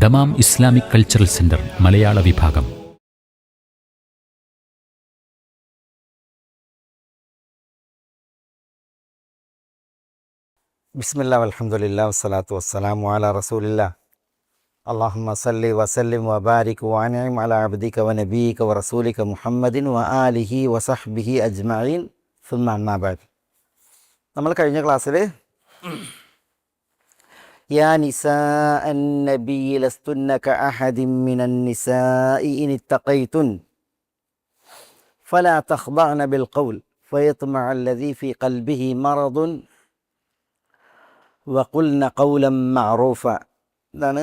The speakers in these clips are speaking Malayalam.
ദമാം ഇസ്ലാമിക് കൾച്ചറൽ സെന്റർ മലയാള വിഭാഗം. ബിസ്മില്ലാ വൽഹംദുലില്ലാ വസ്സലാത്തു വസ്സലാമു അലാ റസൂലില്ലാ. അല്ലാഹുമ്മ സല്ലി വസല്ലിം വബാരിക് വഅൻഇം അലാ അബ്ദിക വനബിയിക വറസൂലിക മുഹമ്മദിൻ വആലിഹി വസഹ്ബിഹി അജ്മഈൻ. സുമ്മ അമ്മാ ബഅദ്. നമ്മൾ കഴിഞ്ഞ ക്ലാസ്സിൽ യാ നിസാഅൻ നബിയ്യി ലസ്തുന്ന കഅഹദിൻ മിനൻ നിസാഇ ഇൻ ഇത്തഖൈതുൻ ഫലാ തഖ്ദഅന ബിൽ ഖൗൽ ഫയത്മഅ അല്ലദീ ഫീ ഖൽബിഹി മറദുൻ വഖുൽന ഖൗലൻ മഅറൂഫ. ഇതാണ്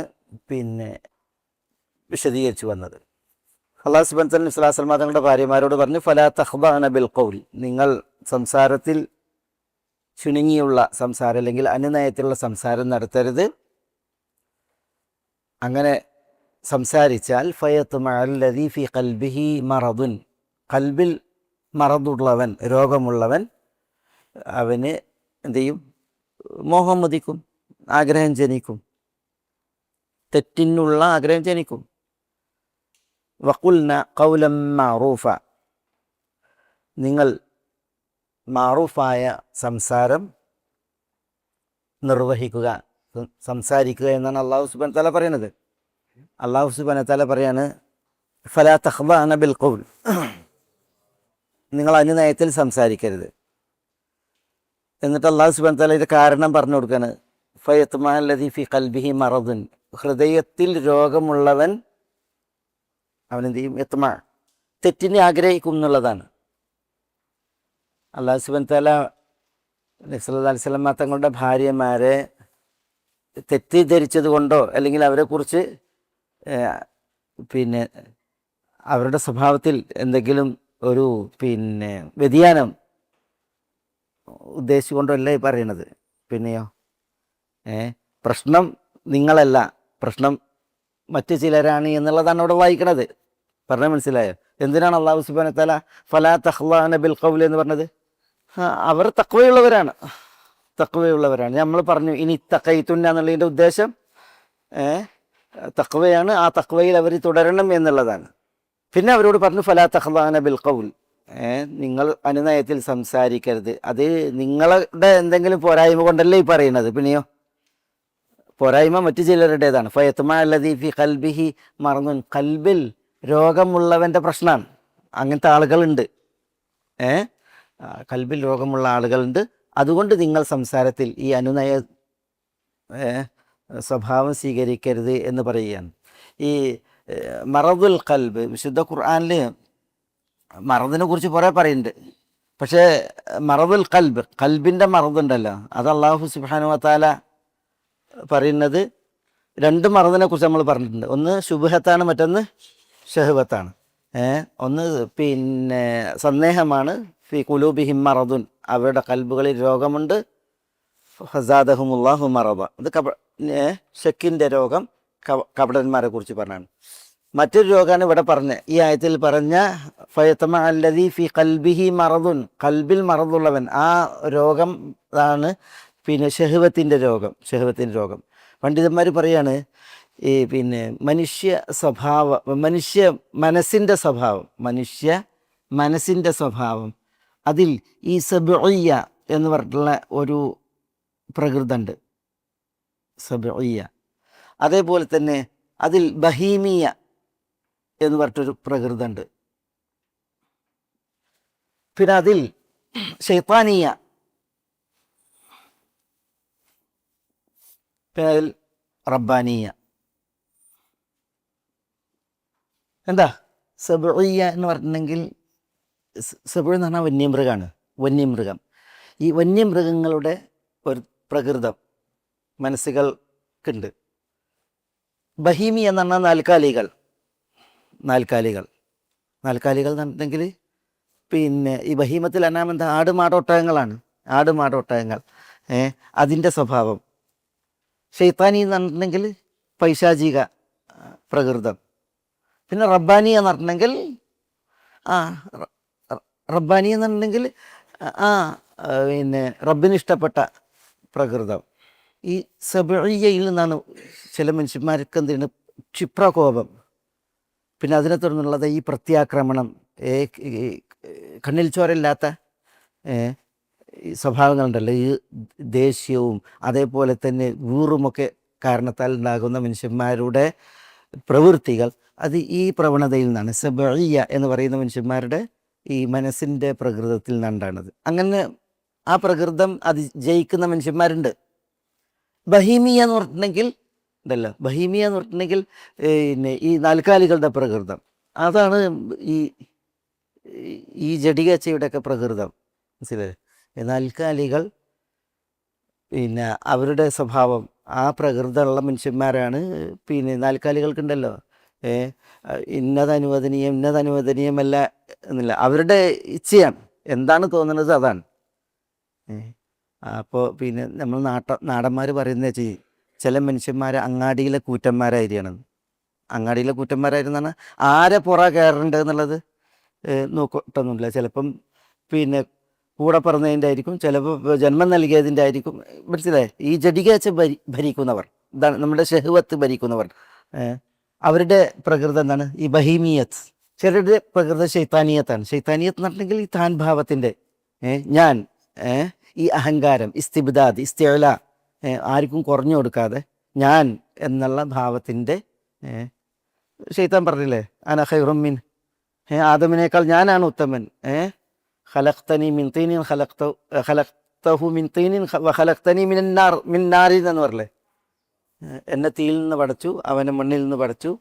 വിശദീകരിച്ചു വന്നത്. അല്ലാഹു സുബ്ഹാനഹു വ തആല നബി സ്വല്ലല്ലാഹു അലൈഹി വസല്ലം തങ്ങളുടെ ഭാര്യമാരോട് പറഞ്ഞു, ഫലാ തഖ്ദഅന ബിൽ ഖൗൽ, നിങ്ങൾ സംസാരത്തിൽ ചുണുങ്ങിയുള്ള സംസാരം അല്ലെങ്കിൽ അനുനയത്തിലുള്ള സംസാരം നടത്തരുത്. അങ്ങനെ സംസാരിച്ചാൽ ഫയത്മഅ അല്ലദീ ഫീ ഖൽബിഹി മറദുൻ, ഖൽബിൽ മറദുള്ളവൻ, രോഗമുള്ളവൻ, അവന് എന്ത് ചെയ്യും? മോഹം മതിക്കും, ആഗ്രഹം ജനിക്കും, തെറ്റിനുള്ള ആഗ്രഹം ജനിക്കും. വഖുൽന ഖൗലൻ മഅറൂഫ, നിങ്ങൾ മാറൂഫായ സംസാരം നിർവഹിക്കുക, സംസാരിക്കുക എന്നാണ് അല്ലാഹു സുബ്ഹാനഹു വ തആല പറയുന്നത്. അല്ലാഹു സുബ്ഹാനഹു വ തആല പറയാണ്, ഫലാ തഖ്ദഅന ബിൽ ഖൗൽ, നിങ്ങൾ അനുനയത്തിൽ സംസാരിക്കരുത്. എന്നിട്ട് അല്ലാഹു സുബ്ഹാനഹു വ തആല ഇത് കാരണം പറഞ്ഞു കൊടുക്കുകയാണ്. ഫയത്മഅ അല്ലദീ ഫീ ഖൽബിഹി മറദുൻ, ഹൃദയത്തിൽ രോഗമുള്ളവൻ അവനെന്ത് ചെയ്യും? യത്മഅ, തെറ്റിനെ ആഗ്രഹിക്കും എന്നുള്ളതാണ്. അല്ലാഹു സുബ്ഹാനഹു വ തആല നബി സല്ലല്ലാഹു അലൈഹി വസല്ലം തങ്ങളുടെ ഭാര്യമാരെ തെറ്റിദ്ധരിച്ചത് കൊണ്ടോ അല്ലെങ്കിൽ അവരെക്കുറിച്ച് അവരുടെ സ്വഭാവത്തിൽ എന്തെങ്കിലും ഒരു വ്യതിയാനം ഉദ്ദേശിച്ചുകൊണ്ടല്ല ഈ പറയണത്. പിന്നെയോ പ്രശ്നം നിങ്ങളല്ല, പ്രശ്നം മറ്റു ചിലരാണ് എന്നുള്ളതാണ് അവിടെ വായിക്കണത്. പറഞ്ഞാൽ മനസ്സിലായോ? എന്തിനാണ് അല്ലാഹു സുബ്ഹാനഹു വ തആല ഫലാ തഖ്ളഅന ബിൽ ഖൗൽ എന്ന് പറഞ്ഞത്? അവർ തഖ്വയുള്ളവരാണ്, തഖ്വയുള്ളവരാണ്. നമ്മൾ പറഞ്ഞു ഇനി ഇത്തഖൈതുന്ന എന്നുള്ളതിൻ്റെ ഉദ്ദേശം തഖ്വയാണ്. ആ തഖ്വയിൽ അവർ തുടരണം എന്നുള്ളതാണ്. പിന്നെ അവരോട് പറഞ്ഞു ഫലാ തഖ്ളഅന ബിൽ ഖൗൽ, നിങ്ങൾ അനുനയത്തിൽ സംസാരിക്കരുത്. അത് നിങ്ങളുടെ എന്തെങ്കിലും പോരായ്മ കൊണ്ടല്ലേ ഈ പറയുന്നത്. പിന്നെയോ പോരായ്മ മറ്റു ചിലരുടേതാണ്. ഫയത്മഅ അല്ലദീ ഫീ ഖൽബിഹി മറദുൻ, ഖൽബിൽ രോഗമുള്ളവൻ്റെ പ്രശ്നമാണ്. അങ്ങനത്തെ ആളുകളുണ്ട്, ഖൽബിൽ രോഗമുള്ള ആളുകളുണ്ട്. അതുകൊണ്ട് നിങ്ങൾ സംസാരത്തിൽ ഈ അനുനയ സ്വഭാവം സ്വീകരിക്കരുത് എന്ന് പറയുകയാണ്. ഈ മറദുൽ ഖൽബ് വിശുദ്ധ ഖുർആനിൽ മറദിനെ കുറിച്ച് കുറേ പറയുന്നുണ്ട്. പക്ഷേ മറദുൽ ഖൽബ്, ഖൽബിൻ്റെ മറദുണ്ടല്ലോ, അത് അല്ലാഹു സുബ്ഹാനഹു വ തആല പറയുന്നത് രണ്ട് മറദിനെ കുറിച്ച് നമ്മൾ പറഞ്ഞിട്ടുണ്ട്. ഒന്ന് ശുബ്ഹത്താണ്, മറ്റൊന്ന് ഷഹ്വത്താണ്. ഒന്ന് സന്ദേഹമാണ്. ഫി ഖുലൂബിഹിം മറദുൻ, അവരുടെ കൽബുകളിൽ രോഗമുണ്ട്. ഫസാദഹുമുല്ലാഹു മറദ, അത് ഷക്കിൻ്റെ രോഗം, കപടന്മാരെ കുറിച്ച് പറഞ്ഞാണ്. മറ്റൊരു രോഗമാണ് ഇവിടെ ഈ ആയത്തിൽ പറഞ്ഞ ഫയത്മഅ അല്ലദീ ഫീ ഖൽബിഹി മറദുൻ, ഖൽബിൽ മറദുള്ളവൻ, ആ രോഗം ആണ് ഷഹ്വത്തിൻ്റെ രോഗം, ഷഹ്വത്തിൻ്റെ രോഗം. പണ്ഡിതന്മാർ പറയാണ്, ഈ മനുഷ്യ സ്വഭാവം, മനുഷ്യ മനസ്സിൻ്റെ സ്വഭാവം, അതിൽ ഈ സബ്ഇയ്യ എന്ന് പറഞ്ഞിട്ടുള്ള ഒരു പ്രകൃതമുണ്ട്, സബ്ഇയ്യ. അതേപോലെ തന്നെ അതിൽ ബഹീമിയ എന്ന് പറഞ്ഞിട്ടൊരു പ്രകൃതമുണ്ട്. പിന്നെ അതിൽ ശൈത്താനിയ, പിന്നെ അതിൽ റബ്ബാനിയ. എന്താ സബ്ഇയ്യ എന്ന് പറഞ്ഞിട്ടുണ്ടെങ്കിൽ, സബ് എന്ന് പറഞ്ഞാൽ വന്യമൃഗമാണ്, വന്യമൃഗം. ഈ വന്യമൃഗങ്ങളുടെ ഒരു പ്രകൃതം മനസ്സുകൾക്കുണ്ട്. ബഹീമി എന്ന് പറഞ്ഞാൽ നാൽക്കാലികൾ എന്ന് പറഞ്ഞിട്ടുണ്ടെങ്കിൽ ഈ ബഹീമത്തിൽ അനാം എന്താ? ആടുമാടോട്ടകങ്ങളാണ്, ആടുമാടോട്ടകങ്ങൾ, അതിൻ്റെ സ്വഭാവം. ശൈത്താനി എന്ന് പറഞ്ഞിട്ടുണ്ടെങ്കിൽ പൈശാചിക പ്രകൃതം. പിന്നെ റബ്ബാനി എന്ന് പറഞ്ഞിട്ടുണ്ടെങ്കിൽ റബ്ബിന് ഇഷ്ടപ്പെട്ട പ്രകൃതം. ഈ സബഇയ്യയിൽ നിന്നാണ് ചില മനുഷ്യന്മാർക്ക് എന്താണ് ക്ഷിപ്രകോപം, പിന്നെ അതിനെ തുടർന്നുള്ളത് ഈ പ്രത്യാക്രമണം, ഈ കണ്ണിൽ ചോരയില്ലാത്ത ഈ സ്വഭാവങ്ങളുണ്ടല്ലോ, ഈ ദേഷ്യവും അതേപോലെ തന്നെ വീറുമൊക്കെ കാരണത്താൽ ഉണ്ടാകുന്ന മനുഷ്യന്മാരുടെ പ്രവൃത്തികൾ, അത് ഈ പ്രവണതയിൽ നിന്നാണ്. സബഇയ്യ എന്ന് പറയുന്ന മനുഷ്യന്മാരുടെ ഈ മനസ്സിൻ്റെ പ്രകൃതത്തിൽ നിന്നുണ്ടാണത്. അങ്ങനെ ആ പ്രകൃതം അത് ജയിക്കുന്ന മനുഷ്യന്മാരുണ്ട്. ബഹീമിയ എന്ന് പറഞ്ഞിട്ടുണ്ടെങ്കിൽ ഉണ്ടല്ലോ, ബഹീമിയ എന്ന് പറഞ്ഞിട്ടുണ്ടെങ്കിൽ പിന്നെ ഈ നാൽക്കാലികളുടെ പ്രകൃതം, അതാണ് ഈ ഈ ജഡികച്ചയുടെയൊക്കെ പ്രകൃതം. മനസ്സിലായി? നാൽക്കാലികൾ പിന്നെ അവരുടെ സ്വഭാവം, ആ പ്രകൃതമുള്ള മനുഷ്യന്മാരാണ്. പിന്നെ നാൽക്കാലികൾക്കുണ്ടല്ലോ ഇന്നത് അനുവദനീയമല്ല എന്നില്ല, അവരുടെ ഇച്ഛയാണ്, എന്താണ് തോന്നുന്നത് അതാണ്. അപ്പോൾ പിന്നെ നമ്മൾ നാടന്മാർ പറയുന്നത് വെച്ചാൽ ചില മനുഷ്യന്മാർ അങ്ങാടിയിലെ കൂറ്റന്മാരായിരിക്കണം. അങ്ങാടിയിലെ കൂറ്റന്മാരായിരുന്നാണ് ആരെ പുറ കയറേണ്ടത് എന്നുള്ളത് നോക്കട്ടൊന്നുമില്ല. ചിലപ്പം പിന്നെ കൂടെ പറഞ്ഞതിൻ്റെ ആയിരിക്കും, ചിലപ്പോൾ ജന്മം നൽകിയതിൻ്റെ ആയിരിക്കും. മനസ്സിലായി? ഈ ജഡികച്ച ഭരിക്കുന്നവർ, ഇതാണ് നമ്മുടെ ഷഹ്വത്ത് ഭരിക്കുന്നവർ. അവരുടെ പ്രകൃതം എന്താണ്? ഈ ബഹീമിയത്ത്. ചിലരുടെ പ്രകൃതം ശൈത്താനിയത്താണ്. ശൈത്താനിയത്ത് എന്ന് പറഞ്ഞിട്ടുണ്ടെങ്കിൽ ഈ താൻ ഭാവത്തിൻ്റെ ഞാൻ, ഈ അഹങ്കാരം, ഇസ്തിബ്ദാദ്, ഇസ്തിഅല, ആർക്കും കുറഞ്ഞു കൊടുക്കാതെ ഞാൻ എന്നുള്ള ഭാവത്തിൻ്റെ ശൈത്താൻ പറഞ്ഞില്ലേ, അന ഖൈറും മിൻ, ആദമിനേക്കാൾ ഞാനാണ് ഉത്തമൻ. ഖലഖ്തനി മിൻ തീനിൻ ഖലഖ്തഹു മിൻ തീനിൻ വഖലഖ്തനി മിൻ നാരിൻ എന്ന് പറഞ്ഞില്ലേ, എന്നെ തീയിൽ നിന്ന് പടച്ചു, അവനെ മണ്ണിൽ നിന്ന് പടച്ചു,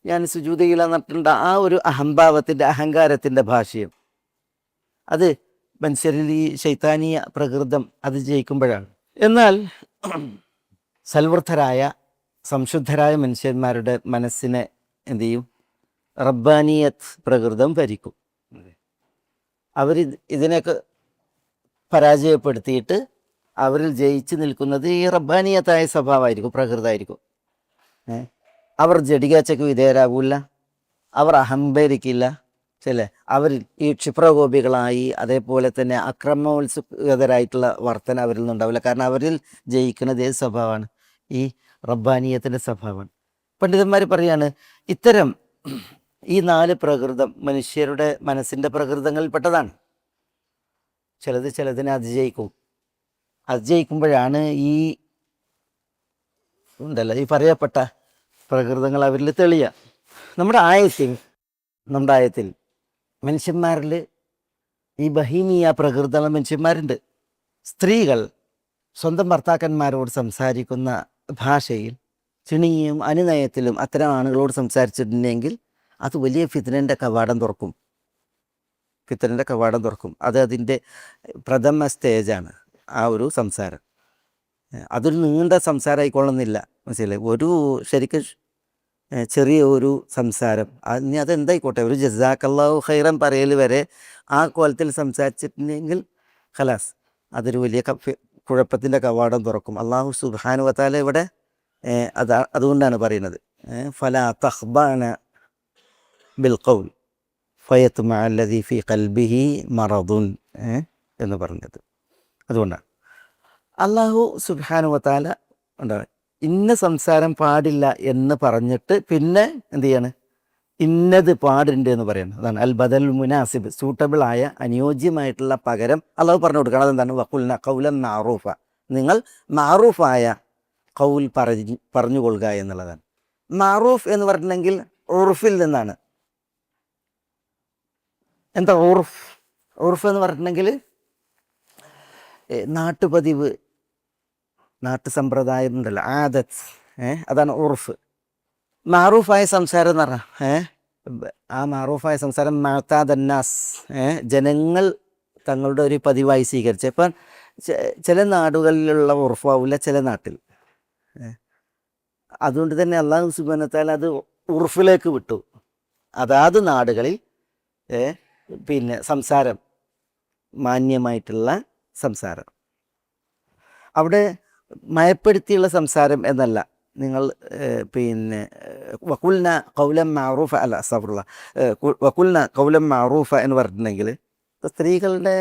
ഞാൻ സുജൂദ് ചെയ്യില്ല എന്നിട്ടുണ്ട്. ആ ഒരു അഹംഭാവത്തിൻ്റെ, അഹങ്കാരത്തിൻ്റെ ഭാഷ്യം, അത് മനുഷ്യരിൽ ഈ ശൈത്താനീയ പ്രകൃതം അത് ജയിക്കുമ്പോഴാണ്. എന്നാൽ സൽവൃദ്ധരായ സംശുദ്ധരായ മനുഷ്യന്മാരുടെ മനസ്സിനെ എന്തു ചെയ്യും? റബ്ബാനിയത്ത് പ്രകൃതം ഭരിക്കും. അവർ ഇതിനെയൊക്കെ പരാജയപ്പെടുത്തിയിട്ട് അവരിൽ ജയിച്ചു നിൽക്കുന്നത് ഈ റബ്ബാനിയത്തായ സ്വഭാവമായിരിക്കും, പ്രകൃതമായിരിക്കും. അവർ ജഡികാച്ചയ്ക്ക് വിധേയരാകില്ല, അവർ അഹംഭരിക്കില്ല. ശരിയല്ലേ? അവർ ഈ ക്ഷിപ്രകോപികളായി, അതേപോലെ തന്നെ അക്രമോത്സുകതരായിട്ടുള്ള വർത്തന അവരിൽ നിന്നുണ്ടാവില്ല. കാരണം അവരിൽ ജയിക്കുന്നത് ഏത് സ്വഭാവമാണ്? ഈ റബ്ബാനിയത്തിൻ്റെ സ്വഭാവമാണ്. പണ്ഡിതന്മാർ പറയാണ്, ഇത്തരം ഈ 4 പ്രകൃതം മനുഷ്യരുടെ മനസ്സിൻ്റെ പ്രകൃതങ്ങളിൽപ്പെട്ടതാണ്. ചിലതിനെ അതിജയിക്കുമ്പോഴാണ് ഈ ഉണ്ടല്ലോ ഈ പറയപ്പെട്ട പ്രകൃതങ്ങൾ അവരിൽ തെളിയുക. നമ്മുടെ ആയത്തിൽ മനുഷ്യന്മാരിൽ ഈ ബഹീമിയ പ്രകൃതമുള്ള മനുഷ്യന്മാരുണ്ട്. സ്ത്രീകൾ സ്വന്തം ഭർത്താക്കന്മാരോട് സംസാരിക്കുന്ന ഭാഷയിൽ ചിണിയും അനുനയത്തിലും അത്തരം ആണുങ്ങളോട് സംസാരിച്ചിട്ടുണ്ടെങ്കിൽ അത് വലിയ ഫിത്നൻ്റെ കവാടം തുറക്കും. അത് അതിൻ്റെ പ്രഥമ സ്റ്റേജാണ് ആ ഒരു സംസാരം. അതൊരു നീണ്ട സംസാരമായിക്കൊള്ളുന്നില്ല. മനസ്സിലായി? ഒരു ശരിക്കും ചെറിയ ഒരു സംസാരം, ഇനി അതെന്തായിക്കോട്ടെ, ഒരു ജസാക്കല്ലാഹു ഖൈറൻ പറയൽ വരെ ആ കോലത്തിൽ സംസാരിച്ചിട്ടുണ്ടെങ്കിൽ ഖലാസ് അതൊരു വലിയ കുഴപ്പത്തിൻ്റെ കവാടം തുറക്കും. അള്ളാഹു സുബ്ഹാനഹു വ തആല ഇവിടെ അതുകൊണ്ടാണ് പറയുന്നത്, ഫലാ തഖ്ബഅന ബിൽ ഖൗൽ ഫയത്മഅ അല്ലദീ ഫീ ഖൽബിഹി മറദുൻ എന്ന് പറഞ്ഞത്. അതുകൊണ്ടാണ് അള്ളാഹു സുബ്ഹാനഹു വ തആല ഉണ്ടാവുക ഇന്ന സംസാരം പാടില്ല എന്ന് പറഞ്ഞിട്ട് പിന്നെ എന്ത് ചെയ്യാണ്? ഇന്നത് പാടുണ്ട് എന്ന് പറയുന്നത്. അതാണ് അൽ ബദൽ മുനാസിബ്, സൂട്ടബിൾ ആയ അനുയോജ്യമായിട്ടുള്ള പകരം അള്ളാഹു പറഞ്ഞു കൊടുക്കണം. അതെന്താണ്? വഖുൽന ഖൗലൻ മഅറൂഫ, നിങ്ങൾ മഅറൂഫായ ഖൗൽ പറഞ്ഞുകൊള്ളുക എന്നുള്ളതാണ്. മഅറൂഫ് എന്ന് പറഞ്ഞിട്ടുണ്ടെങ്കിൽ ഉർഫിൽ നിന്നാണ്. എന്താ ഉർഫ് എന്ന് പറഞ്ഞിട്ടുണ്ടെങ്കിൽ നാട്ടുപതിവ്, നാട്ടു സമ്പ്രദായം ഉണ്ടല്ലോ, ആദത്ത്, അതാണ് ഉർഫ്. മാറൂഫായ സംസാരം എന്ന് പറഞ്ഞാൽ ആ മാറൂഫായ സംസാരം മഅതാദന്നാസ്, ജനങ്ങൾ തങ്ങളുടെ ഒരു പതിവായി സ്വീകരിച്ച. ഇപ്പം ചില നാടുകളിലുള്ള ഉർഫാവില്ല ചില നാട്ടിൽ. അതുകൊണ്ട് തന്നെ അള്ളാഹു സുബ്ഹാനഹു വ തആല അത് ഉർഫിലേക്ക് വിട്ടു. അതാത് നാടുകളിൽ പിന്നെ സംസാരം, മാന്യമായിട്ടുള്ള സംസാരം, അവിടെ മയപ്പെടുത്തിയുള്ള സംസാരം എന്നല്ല. നിങ്ങൾ പിന്നെ വഖുൽന ഖൗലൻ മഅറൂഫ അല്ല അസ്തഗ്ഫിറുല്ലാഹ് വഖുൽന ഖൗലൻ മഅറൂഫ എന്ന് പറഞ്ഞിട്ടുണ്ടെങ്കിൽ സ്ത്രീകളുടെ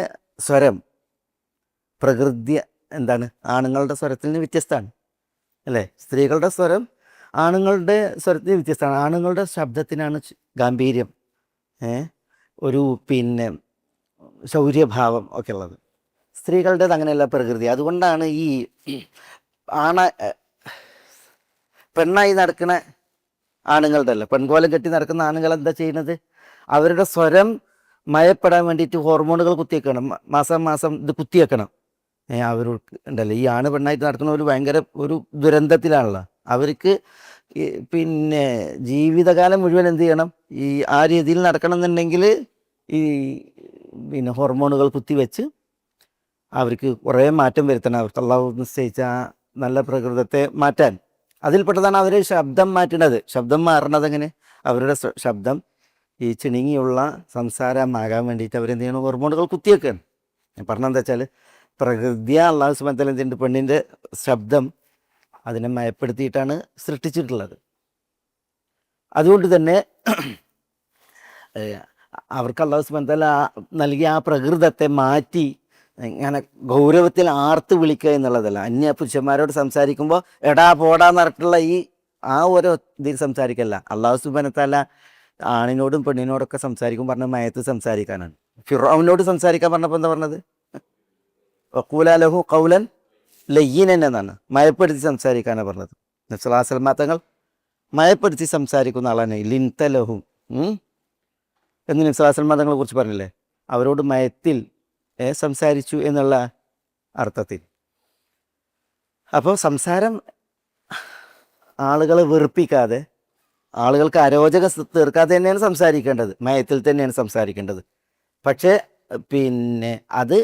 സ്വരം എന്താണ് ആണുങ്ങളുടെ സ്വരത്തിൽ നിന്ന് വ്യത്യസ്തമാണ് അല്ലേ? സ്ത്രീകളുടെ സ്വരം ആണുങ്ങളുടെ സ്വരത്തിന് വ്യത്യസ്തമാണ്. ആണുങ്ങളുടെ ശബ്ദത്തിനാണ് ഗാംഭീര്യം, ഒരു പിന്നെ ശൗര്യഭാവം ഒക്കെ ഉള്ളത്. സ്ത്രീകളുടേത് അങ്ങനെയല്ല പ്രകൃതി. അതുകൊണ്ടാണ് ഈ ആണ പെണ്ണായി നടക്കുന്ന ആണുങ്ങളുടെ അല്ല, പെൺകോലം കെട്ടി നടക്കുന്ന ആണുങ്ങൾ എന്താ ചെയ്യുന്നത്? അവരുടെ സ്വരം മയപ്പെടാൻ വേണ്ടിയിട്ട് ഹോർമോണുകൾ കുത്തിവെക്കണം, മാസം മാസം ഇത് കുത്തിവെക്കണം. അവർക്ക് ഉണ്ടല്ലോ ഈ ആണ് പെണ്ണായിട്ട് നടക്കുന്ന ഒരു ഭയങ്കര ഒരു ദുരന്തത്തിലാണല്ലോ. അവർക്ക് പിന്നെ ജീവിതകാലം മുഴുവൻ എന്ത് ചെയ്യണം? ഈ ആ രീതിയിൽ നടക്കണം എന്നുണ്ടെങ്കിൽ ഈ പിന്നെ ഹോർമോണുകൾ കുത്തിവെച്ച് അവർക്ക് കുറേ മാറ്റം വരുത്തണം. അവർക്ക് അള്ളാഹു നിശ്ചയിച്ച ആ നല്ല പ്രകൃതത്തെ മാറ്റാൻ. അതിൽപ്പെട്ടതാണ് അവർ ശബ്ദം മാറ്റുന്നത്. ശബ്ദം മാറുന്നത് എങ്ങനെ? അവരുടെ ശബ്ദം ഈ ചിണുങ്ങിയുള്ള സംസാരമാകാൻ വേണ്ടിയിട്ട് അവരെന്ത് ചെയ്യണം? ഹോർമോണുകൾ കുത്തിവെക്കുകയാണ്. ഞാൻ പറഞ്ഞെന്താ വെച്ചാൽ പ്രകൃതിയ അള്ളാഹു സുബ്ഹാനഹു വ തആല എന്തുണ്ട്? പെണ്ണിൻ്റെ ശബ്ദം അതിനെ മയപ്പെടുത്തിയിട്ടാണ് സൃഷ്ടിച്ചിട്ടുള്ളത്. അതുകൊണ്ട് തന്നെ അവർക്ക് അള്ളാഹു സുബ്ഹാനഹു വ തആല നൽകിയ ആ പ്രകൃതത്തെ മാറ്റി ഇങ്ങനെ ഗൗരവത്തിൽ ആർത്ത് വിളിക്കുക എന്നുള്ളതല്ല. അന്യ പുരുഷന്മാരോട് സംസാരിക്കുമ്പോൾ എടാ പോടാന്ന് പറഞ്ഞിട്ടുള്ള ഈ ആ ഓരോ ഇതിൽ സംസാരിക്കല്ല. അള്ളാഹു സുബ്ഹാനഹു വ തആല ആണിനോടും പെണ്ണിനോടൊക്കെ സംസാരിക്കും പറഞ്ഞ മയത്ത് സംസാരിക്കാനാണ്. ഫിർഔനോട് സംസാരിക്കാൻ പറഞ്ഞപ്പോൾ എന്താ പറഞ്ഞത്? വഖൂലാ ലഹു ഖൗലൻ ലയ്യിനൻ എന്നാണ്, മയപ്പെടുത്തി സംസാരിക്കാനാണ് പറഞ്ഞത്. നബി സ്വല്ലല്ലാഹു അലൈഹി വസല്ലം തങ്ങൾ മയപ്പെടുത്തി സംസാരിക്കുന്ന ആളാണ്. ലിൻത ലഹു എന്ന് നബി സ്വല്ലല്ലാഹു അലൈഹി വസല്ലം തങ്ങളെ കുറിച്ച് പറഞ്ഞില്ലേ? അവരോട് മയത്തിൽ സംസാരിച്ചു എന്നുള്ള അർത്ഥത്തിൽ. അപ്പോൾ സംസാരം ആളുകളെ വെറുപ്പിക്കാതെ, ആളുകൾക്ക് അരോചക തീർക്കാതെ തന്നെയാണ് സംസാരിക്കേണ്ടത്, മയത്തിൽ തന്നെയാണ് സംസാരിക്കേണ്ടത്. പക്ഷേ പിന്നെ അത്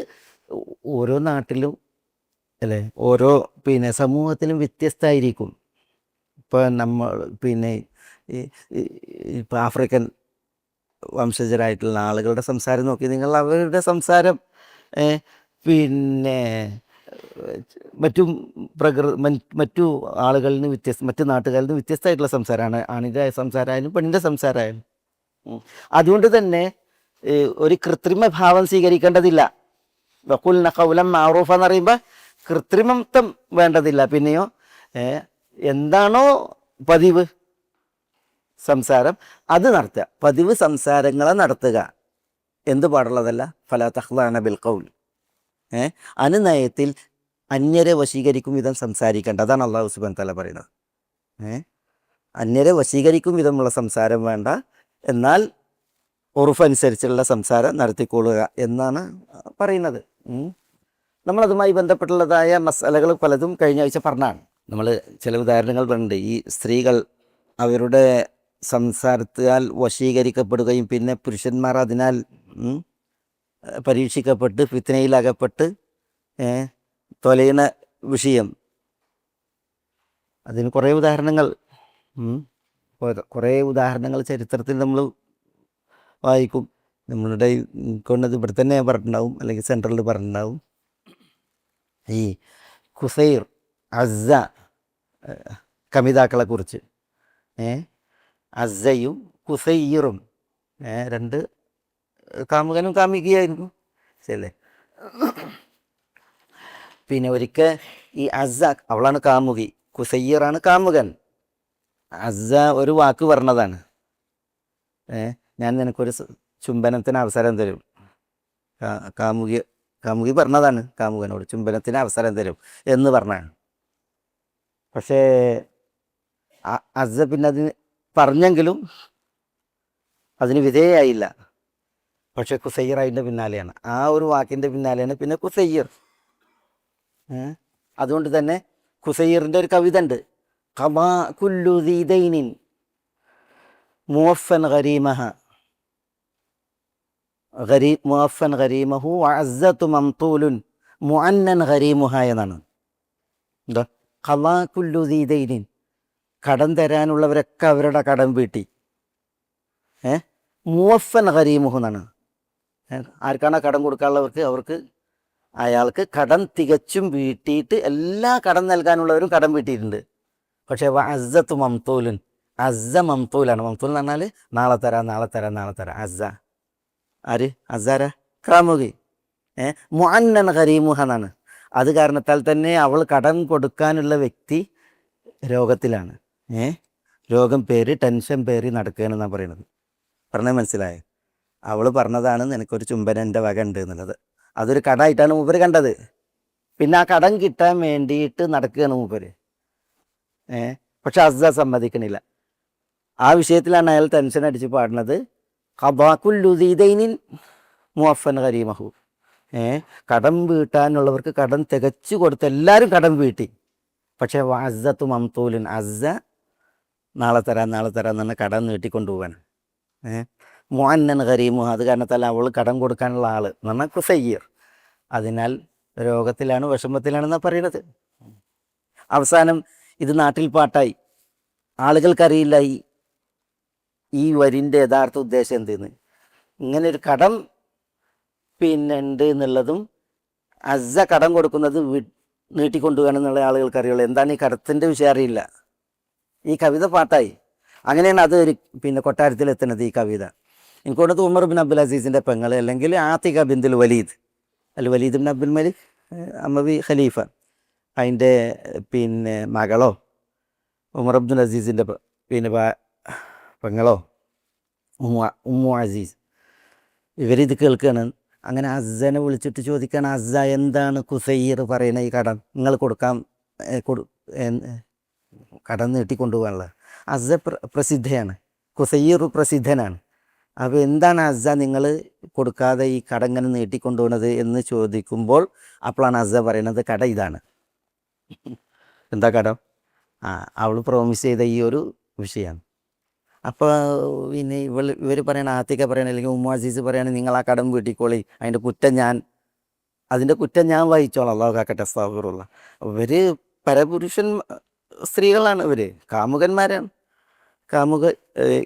ഓരോ നാട്ടിലും അല്ലേ, ഓരോ പിന്നെ സമൂഹത്തിലും വ്യത്യസ്തമായിരിക്കും. ഇപ്പോൾ നമ്മൾ പിന്നെ ഇപ്പോൾ ആഫ്രിക്കൻ വംശജരായിട്ടുള്ള ആളുകളുടെ സംസാരം നോക്കി നിങ്ങൾ, അവരുടെ സംസാരം പിന്നെ മറ്റു ആളുകളിൽ നിന്ന് മറ്റു നാട്ടുകാരിൽ നിന്ന് വ്യത്യസ്തമായിട്ടുള്ള സംസാരമാണ്. ആണിൻ്റെ സംസാരമായാലും പെണ്ണിൻ്റെ സംസാരമായാലും. അതുകൊണ്ട് തന്നെ ഒരു കൃത്രിമ ഭാവം സ്വീകരിക്കേണ്ടതില്ല. വഖുൽന ഖൗലൻ മഅറൂഫ എന്ന് പറയുമ്പോൾ കൃത്രിമത്വം വേണ്ടതില്ല. പിന്നെയോ എന്താണോ പതിവ് സംസാരം അത് നടത്തുക, പതിവ് സംസാരങ്ങളെ നടത്തുക. എന്ത് പാടുള്ളതല്ല? ഫലാ തഖ്ളഅന ബിൽ ഖൗൽ, അനുനയത്തിൽ അന്യരെ വശീകരിക്കും വിധം സംസാരിക്കേണ്ട. അതാണ് അള്ളാഹു സുബ്ഹാനഹു വ തആല പറയുന്നത്. അന്യരെ വശീകരിക്കും വിധമുള്ള സംസാരം വേണ്ട, എന്നാൽ ഉറുഫ് അനുസരിച്ചുള്ള സംസാരം നടത്തിക്കൊള്ളുക എന്നാണ് പറയുന്നത്. നമ്മളതുമായി ബന്ധപ്പെട്ടുള്ളതായ മസാലകൾ പലതും കഴിഞ്ഞ ആഴ്ച പറഞ്ഞാണ്. നമ്മൾ ചില ഉദാഹരണങ്ങൾ പറഞ്ഞിട്ടുണ്ട്. ഈ സ്ത്രീകൾ അവരുടെ സംസാരത്താൽ വശീകരിക്കപ്പെടുകയും പിന്നെ പുരുഷന്മാർ അതിനാൽ പരീക്ഷിക്കപ്പെട്ട് ഫിത്നയിലകപ്പെട്ട് തൊലയുന്ന വിഷയം. അതിന് കുറേ ഉദാഹരണങ്ങൾ ചരിത്രത്തിൽ നമ്മൾ വായിക്കും. നമ്മളുടെ കൊണ്ടത് ഇവിടെ തന്നെ പറഞ്ഞിട്ടുണ്ടാവും, അല്ലെങ്കിൽ സെൻട്രലിൽ പറഞ്ഞിട്ടുണ്ടാവും. ഈ ഖുസൈർ അസ്സ കമിതാക്കളെ കുറിച്ച്. അസ്സയും ഖുസൈറും രണ്ട് കാമുകനും കാമുകിയായിരുന്നു, ശരിയല്ലേ? പിന്നെ ഒരിക്കൽ ഈ അസ്സ അവളാണ് കാമുകി, ഖുസൈറാണ് കാമുകൻ. അസ്സ ഒരു വാക്ക് പറഞ്ഞതാണ്, ഞാൻ നിനക്കൊരു ചുംബനത്തിന് അവസരം തരും. കാമുകി പറഞ്ഞതാണ് കാമുകനോട് ചുംബനത്തിന് അവസരം തരും എന്ന് പറഞ്ഞാണ്. പക്ഷേ അസ്സ പിന്നെ അതിന് പറഞ്ഞെങ്കിലും അതിന് വിധേയായില്ല. പക്ഷെ ഖുസൈർ അതിൻ്റെ പിന്നാലെയാണ്, ആ ഒരു വാക്കിൻ്റെ പിന്നാലെയാണ് പിന്നെ ഖുസൈർ. അതുകൊണ്ട് തന്നെ ഖുസൈറിൻ്റെ ഒരു കവിത ഉണ്ട്, ഖമാ കുല്ലു ദീദൈനിൻ മുവഫൻ ഗരീമഹ മുവഫൻ ഗരീമഹു വഅസ്സതു മംതൂലുൻ മുഅന്നൻ ഗരീമുഹ എന്നാണ്. എന്താ? ഖമാ കുല്ലു ദീദൈനിൻ, കടം തരാനുള്ളവരൊക്കെ അവരുടെ കടം വീട്ടി. മുവഫൻ ഗരീമുഹു എന്നാണ്. ആർക്കാണോ കടം കൊടുക്കാനുള്ളവർക്ക് അവർക്ക് അയാൾക്ക് കടം തികച്ചും വീട്ടിയിട്ട് എല്ലാ കടം നൽകാനുള്ളവരും കടം വീട്ടിയിട്ടുണ്ട്. പക്ഷേ അസ്സത്തു മംതൂലുൻ, അസ്സ മംതൂലാണ്. മംതൂൽ എന്ന് പറഞ്ഞാൽ നാളെ തരാം നാളെ തരാം നാളെ തരാം. അസ്സ ആര്? അസ്സാര കാമുകി. മുഅന്നൻ ഗരീമുഹ എന്നാണ്. അത് കാരണത്താൽ തന്നെ അവൾ കടം കൊടുക്കാനുള്ള വ്യക്തി രോഗത്തിലാണ്. രോഗം പേര് ടെൻഷൻ പേര് നടക്കുകയാണെന്നാണ് പറയുന്നത്. പറഞ്ഞത് മനസ്സിലായോ? അവൾ പറഞ്ഞതാണ് നിനക്കൊരു ചുംബനം എൻ്റെ വക ഉണ്ട് എന്നുള്ളത്. അതൊരു കടമായിട്ടാണ് മൂപ്പര് കണ്ടത്. പിന്നെ ആ കടം കിട്ടാൻ വേണ്ടിയിട്ട് നടക്കുകയാണ് മൂപ്പര്. പക്ഷെ അസ്സ സമ്മതിക്കണില്ല. ആ വിഷയത്തിലാണ് അയാൾ ടെൻഷൻ അടിച്ച് പാടുന്നത്. ഖബാക്കുല്ലുദീദൈനിൻ മുഅഫൻ ഖരീമഹു. കടം വീട്ടാനുള്ളവർക്ക് കടം തികച്ചു കൊടുത്ത് എല്ലാവരും കടം വീട്ടി. പക്ഷേ അസ്സത്തു മംതൂലിൻ, അസ്സ നാളെ തരാം നാളെ തരാം എന്ന് പറഞ്ഞാൽ കടം നീട്ടിക്കൊണ്ടുപോവാണ്. മുഅന്നൻ ഖരീമു, അത് കാരണത്താൽ അവൾ കടം കൊടുക്കാനുള്ള ആൾ എന്ന് പറഞ്ഞാൽ കുസയ്യർ. അതിനാൽ രോഗത്തിലാണ്, വിഷമത്തിലാണെന്നാണ് പറയുന്നത്. അവസാനം ഇത് നാട്ടിൽ പാട്ടായി. ആളുകൾക്കറിയില്ല ഈ വരിൻ്റെ യഥാർത്ഥ ഉദ്ദേശം എന്തെന്ന്. ഇങ്ങനെ ഒരു കടം പിന്നെ ഉണ്ട് എന്നുള്ളതും അസ്സ കടം കൊടുക്കുന്നത് നീട്ടിക്കൊണ്ടുപോകണമെന്നുള്ള ആളുകൾക്കറിയുള്ളൂ. എന്താണ് ഈ കടത്തിൻ്റെ വിഷയം അറിയില്ല. ഈ കവിത പാട്ടായി. അങ്ങനെയാണ് അത് പിന്നെ കൊട്ടാരത്തിലെത്തുന്നത് ഈ കവിത. എനിക്ക് തോന്നുന്നത് ഉമർ ബിൻ അബ്ദുൽ അസീസിൻ്റെ പെങ്ങൾ, അല്ലെങ്കിൽ ആത്തിക ബിന്ദുൽ വലീദ്, വലീദ് ബിൻ അബ്ദുൽ മലിക് അമ്മവി ഖലീഫ, അതിൻ്റെ പിന്നെ മകളോ ഉമർ അബ്ദുൽ അസീസിൻ്റെ പിന്നെ പെങ്ങളോ ഉമ്മു അസീസ്, ഇവരിത് കേൾക്കുകയാണ്. അങ്ങനെ അസ്സനെ വിളിച്ചിട്ട് ചോദിക്കുകയാണ്, അസ്സ എന്താണ് കുസൈർ പറയുന്ന ഈ കടം നിങ്ങൾ കൊടുക്കാൻ കടം നീട്ടിക്കൊണ്ടുപോകാനുള്ളത്? അസ്സ പ്രസിദ്ധയാണ്, കുസൈർ പ്രസിദ്ധനാണ്. അപ്പോൾ എന്താണ് അസ്സ നിങ്ങൾ കൊടുക്കാതെ ഈ കട ഇങ്ങനെ നീട്ടിക്കൊണ്ടുപോകുന്നത് എന്ന് ചോദിക്കുമ്പോൾ അപ്പോഴാണ് അസ്സ പറയുന്നത് കട ഇതാണ്. എന്താ കടം? അവൾ പ്രോമിസ് ചെയ്ത ഈ ഒരു വിഷയമാണ്. അപ്പോൾ പിന്നെ ഇവർ പറയണ, ആത്തിക്ക പറയണ, അല്ലെങ്കിൽ ഉമ്മു അസീസ് പറയണ, നിങ്ങൾ ആ കടം വീട്ടിക്കോളി, അതിൻ്റെ കുറ്റം ഞാൻ വഹിച്ചോളാം, അള്ളാഹു കാക്കട്ടെ, അസ്തഗ്ഫിറുല്ലാ. ഇവർ പരപുരുഷൻ സ്ത്രീകളാണ്, ഇവർ കാമുകന്മാരാണ്,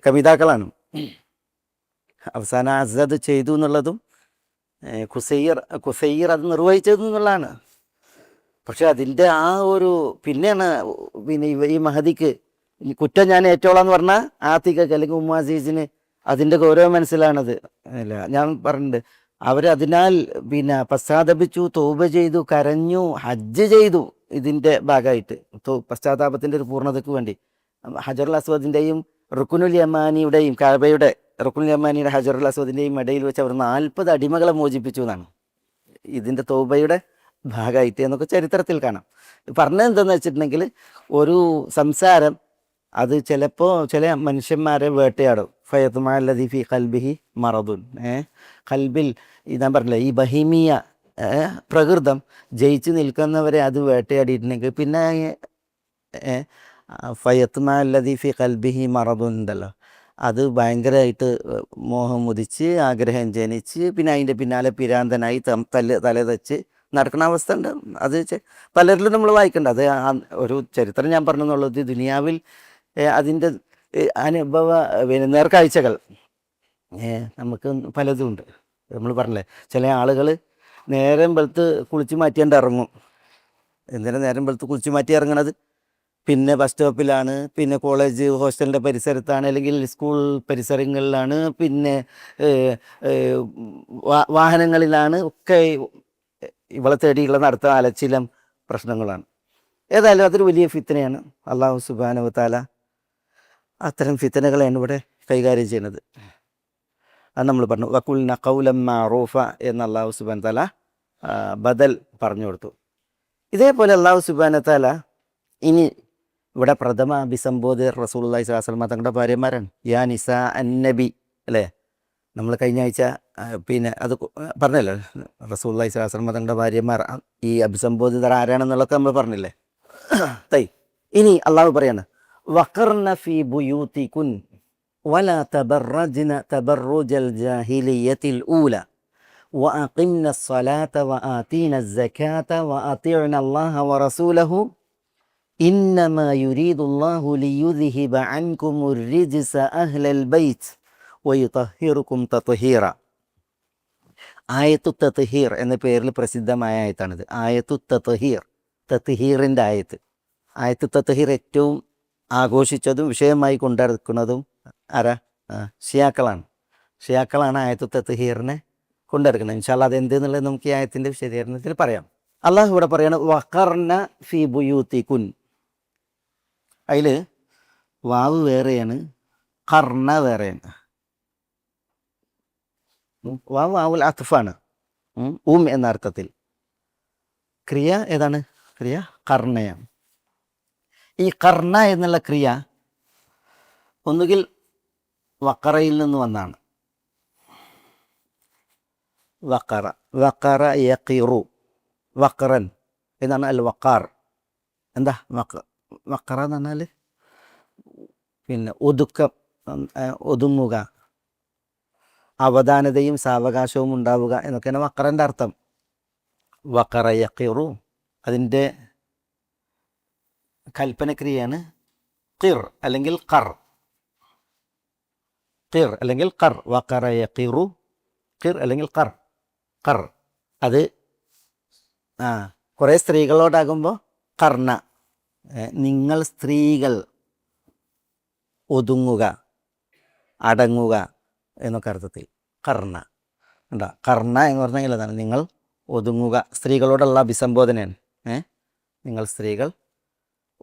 കമിതാക്കളാണ്. അവസാനം അസ്സ അത് ചെയ്തു എന്നുള്ളതും കുസൈർ അത് നിർവഹിച്ചത് എന്നുള്ളതാണ്. പക്ഷെ അതിൻ്റെ ആ ഒരു പിന്നെയാണ് പിന്നെ ഈ മഹദിക്ക് കുറ്റം ഞാൻ ഏറ്റോളാന്ന് പറഞ്ഞാൽ ആത്തിക്കക്ക് അല്ലെങ്കിൽ ഉമ്മു അസീസിന് അതിൻ്റെ ഗൗരവം മനസ്സിലാണത്. അല്ല, ഞാൻ പറഞ്ഞിട്ടുണ്ട്, അവരതിനാൽ പിന്നെ പശ്ചാത്തപിച്ചു, തൗബ ചെയ്തു, കരഞ്ഞു, ഹജ്ജ് ചെയ്തു. ഇതിൻ്റെ ഭാഗമായിട്ട് പശ്ചാത്താപത്തിൻ്റെ ഒരു പൂർണ്ണതയ്ക്ക് വേണ്ടി ഹജറുൽ അസ്വദിൻ്റെയും റുക്കുനുൽ യമാനിയുടെയും കഅബയുടെ റുക്കുനുൽ യമാനിയുടെ ഹജറുൽ അസ്വദിൻ്റെയും ഇടയിൽ വെച്ച് അവർ 40 അടിമകളെ മോചിപ്പിച്ചു എന്നാണ് ഇതിൻ്റെ തൗബയുടെ ഭാഗമായിട്ട് എന്നൊക്കെ ചരിത്രത്തിൽ കാണാം. പറഞ്ഞത് എന്താണെന്ന് വെച്ചിട്ടുണ്ടെങ്കിൽ, ഒരു സംസാരം അത് ചിലപ്പോൾ ചില മനുഷ്യന്മാരെ വേട്ടയാടും. ഫയത്തുമാല്ലദി ഫി ഖൽബിഹി മറദുൻ, ഖൽബിൽ ഞാൻ പറഞ്ഞില്ല, ഈ ബഹിമിയ പ്രകൃതം ജയിച്ച് നിൽക്കുന്നവരെ അത് വേട്ടയാടിയിട്ടുണ്ടെങ്കിൽ പിന്നെ ഫയത്തുമാല്ലദി ഫി ഖൽബിഹി മറദുൻ ഉണ്ടല്ലോ, അത് ഭയങ്കരമായിട്ട് മോഹം ഉദിച്ച് ആഗ്രഹം ജനിച്ച് പിന്നെ അതിൻ്റെ പിന്നാലെ പിരാന്തനായി തലതച്ച് നടക്കുന്ന അവസ്ഥ ഉണ്ട്. അത് പലരിലും നമ്മൾ വായിക്കേണ്ട. അത് ഒരു ചരിത്രം ഞാൻ പറഞ്ഞു എന്നുള്ളത്. ദുനിയാവിൽ അതിൻ്റെ അനുഭവ നേർക്കാഴ്ചകൾ നമുക്ക് പലതും ഉണ്ട്. നമ്മൾ പറഞ്ഞില്ലേ, ചില ആളുകൾ നേരം വെളുത്ത് കുളിച്ച് മാറ്റിയാണ്ട് ഇറങ്ങും. എന്തിനാ നേരം വെളുത്ത് കുളിച്ച് മാറ്റി ഇറങ്ങണത്? പിന്നെ ബസ് സ്റ്റോപ്പിലാണ്, പിന്നെ കോളേജ് ഹോസ്റ്റലിൻ്റെ പരിസരത്താണ്, അല്ലെങ്കിൽ സ്കൂൾ പരിസരങ്ങളിലാണ്, പിന്നെ വാഹനങ്ങളിലാണ്, ഒക്കെ ഇവളെ തേടിയുള്ള നടത്ത അലച്ചിലും പ്രശ്നങ്ങളാണ്. ഏതായാലും അതൊരു വലിയ ഫിത്തനയാണ്. അള്ളാഹു സുബ്ഹാനഹു വ തആല അത്തരം ഫിത്തനകളെയാണ് ഇവിടെ കൈകാര്യം ചെയ്യുന്നത്. അത് നമ്മൾ പറഞ്ഞു, വഖുൽന ഖൗലൻ മഅറൂഫ എന്ന് അള്ളാഹു സുബ്ഹാനഹു വ തആല ബദൽ പറഞ്ഞു കൊടുത്തു. ഇതേപോലെ അള്ളാഹു സുബ്ഹാനഹു വ തആല ഇനി ഇവിടെ പ്രഥമ അഭിസംബോധന റസൂലുള്ളാഹി സ്വല്ലല്ലാഹു അലൈഹി വസല്ലം തങ്ങളുടെ ഭാര്യമാരാണ്. യാ നിസാ അന്നബി, അല്ലേ? നമ്മൾ കഴിഞ്ഞ ആഴ്ച പിന്നെ അത് പറഞ്ഞല്ലോ, റസൂലുള്ളാഹി സ്വല്ലല്ലാഹു അലൈഹി വസല്ലം തങ്ങളുടെ ഭാര്യമാർ ഈ അഭിസംബോധിതർ ആരാണെന്നുള്ളതൊക്കെ നമ്മൾ പറഞ്ഞില്ലേ. ഇനി അള്ളാഹു പറയാണ്, വഖർന ഫീ ബുയൂതികുൻ വലാ തബറജ്ന തബറുജൽ ജാഹിലിയ്യത്തിൽ ഊല വഅഖിംന الصلاة وآتينا الزكاة وأطيعنا الله ورسوله إنما يريد الله ليذهب عنكم الرجس أهل البيت വയുതഹിറുക്കും തത്ഹീറ. ആയത്തു തത്ഹീർ എന്ന പേരിൽ പ്രസിദ്ധമായ ആയത്താണിത്. ആയത്തു തത്ഹീർ, തത്ഹീറിൻ്റെ ആയത്ത്. ആയത്തു തത്ഹീർ ഏറ്റവും ആഘോഷിച്ചതും വിഷയമായി കൊണ്ടെടുക്കുന്നതും ആരാ? ഷിയാക്കളാണ് ആയത്തു തത്ഹീറിനെ കൊണ്ടെടുക്കുന്നത്. ഇൻഷാ അല്ലാഹ് അത് എന്തെന്നുള്ളത് നമുക്ക് ഈ ആയത്തിൻ്റെ വിശദീകരണത്തിൽ പറയാം. അള്ളാഹു ഇവിടെ പറയാണ് വഖർന ഫി ബുയൂത്തികുൻ. അതിൽ വാവ് വേറെയാണ്, കർണ വേറെയാണ്. വാവ് വാവുൽ അത്ഫാണ്, എന്ന അർത്ഥത്തിൽ. ക്രിയ ഏതാണ്? ക്രിയ കർണയാണ്. ഈ കർണ എന്നുള്ള ക്രിയ ഒന്നുകിൽ വക്കറയിൽ നിന്ന് വന്നാണ്. വക്കറ, വക്കറ യഖിറു, വക്കറൻ എന്നാണ് അൽ വക്കാർ. എന്താ വക്കറ എന്ന് പറഞ്ഞാൽ പിന്നെ ഒതുക്കം, ഒതുങ്ങുക, അവധാനതയും സാവകാശവും ഉണ്ടാവുക എന്നൊക്കെയാണ് വക്കറൻ്റെ അർത്ഥം. വക്കറ യഖിറു അതിൻ്റെ കൽപ്പനക്രിയയാണ് ഖിർ അല്ലെങ്കിൽ ഖർ. ഖിർ അല്ലെങ്കിൽ ഖർ, വഖറ യഖിറു, ഖിർ അല്ലെങ്കിൽ ഖർ. ഖർ അത് കുറേ സ്ത്രീകളോടാകുമ്പോൾ കർണ, നിങ്ങൾ സ്ത്രീകൾ ഒതുങ്ങുക, അടങ്ങുക എന്നൊക്കെ അർത്ഥത്തിൽ കർണ ഉണ്ടാ. കർണ എന്ന് പറഞ്ഞാൽ അതാണ്, നിങ്ങൾ ഒതുങ്ങുക, സ്ത്രീകളോടുള്ള അഭിസംബോധനയാണ്. നിങ്ങൾ സ്ത്രീകൾ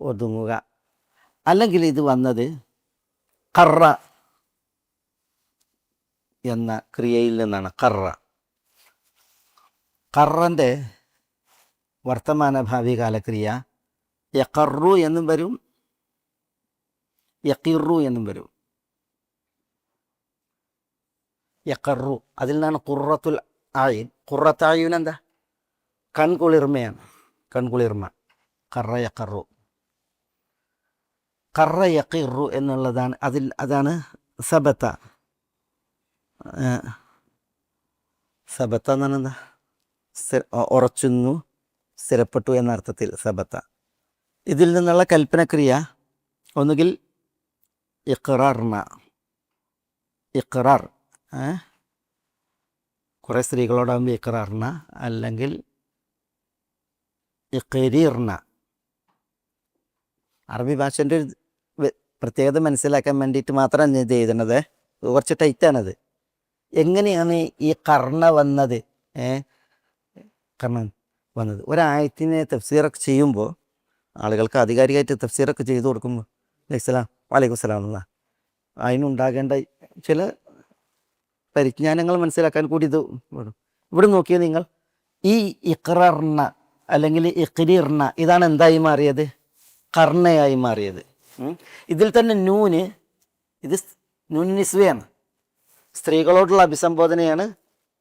ഒതുങ്ങുക. അല്ലെങ്കിൽ ഇത് വന്നത് കറ എന്ന ക്രിയയിൽ നിന്നാണ്. കറൻ്റെ വർത്തമാന ഭാവി കാലക്രിയ യഖറു എന്നും വരും, യഖിറു എന്നും വരും. യഖറു അതിൽ നിന്നാണ് ഖുറത്തുൽ ആയിൻ. ഖുറത്ത് ആയുൻ എന്താ? കൺകുളിർമയാണ്, കൺകുളിർമ. കറ യഖറു, കറ യഖിറു എന്നുള്ളതാണ് അതാണ് സബത്ത. സബത്ത എന്ന് പറഞ്ഞാൽ എന്താ? ഉറച്ചുന്നു, സ്ഥിരപ്പെട്ടു എന്ന അർത്ഥത്തിൽ സബത്ത. ഇതിൽ നിന്നുള്ള കൽപ്പനക്രിയ ഒന്നുകിൽ ഇഖ്റാർന, ഇഖ്റാർ കുറേ സ്ത്രീകളോടാകുമ്പോൾ ഇഖ്റാർന, അല്ലെങ്കിൽ ഇഖ്രീർന. അറബി ഭാഷേൻ്റെ ഒരു പ്രത്യേകത മനസ്സിലാക്കാൻ വേണ്ടിയിട്ട് മാത്രമാണ് ഇത് എഴുതുന്നത്. കുറച്ച് ടൈറ്റാണത്. എങ്ങനെയാണ് ഈ കർണ വന്നത്? കർണ വന്നത് ഒരായത്തിനെ തഫ്സീറൊക്കെ ചെയ്യുമ്പോൾ, ആളുകൾക്ക് ആധികാരികമായിട്ട് തഫ്സീറൊക്കെ ചെയ്തു കൊടുക്കുമ്പോൾ അലൈഹിസ്സലാം വലൈക്കും സലാം എന്നുള്ള അതിനുണ്ടാകേണ്ട ചില പരിജ്ഞാനങ്ങൾ മനസ്സിലാക്കാൻ കൂടി ഇത് ഇവിടെ നോക്കിയാൽ നിങ്ങൾ ഈ ഇഖ്റാർന അല്ലെങ്കിൽ ഇഖ്രീർന ഇതാണ് എന്തായി മാറിയത്? കർണയായി മാറിയത്. ഇതിൽ തന്നെ നൂന്, ഇത് നൂന് നിസ്വയാണ്, സ്ത്രീകളോടുള്ള അഭിസംബോധനയാണ്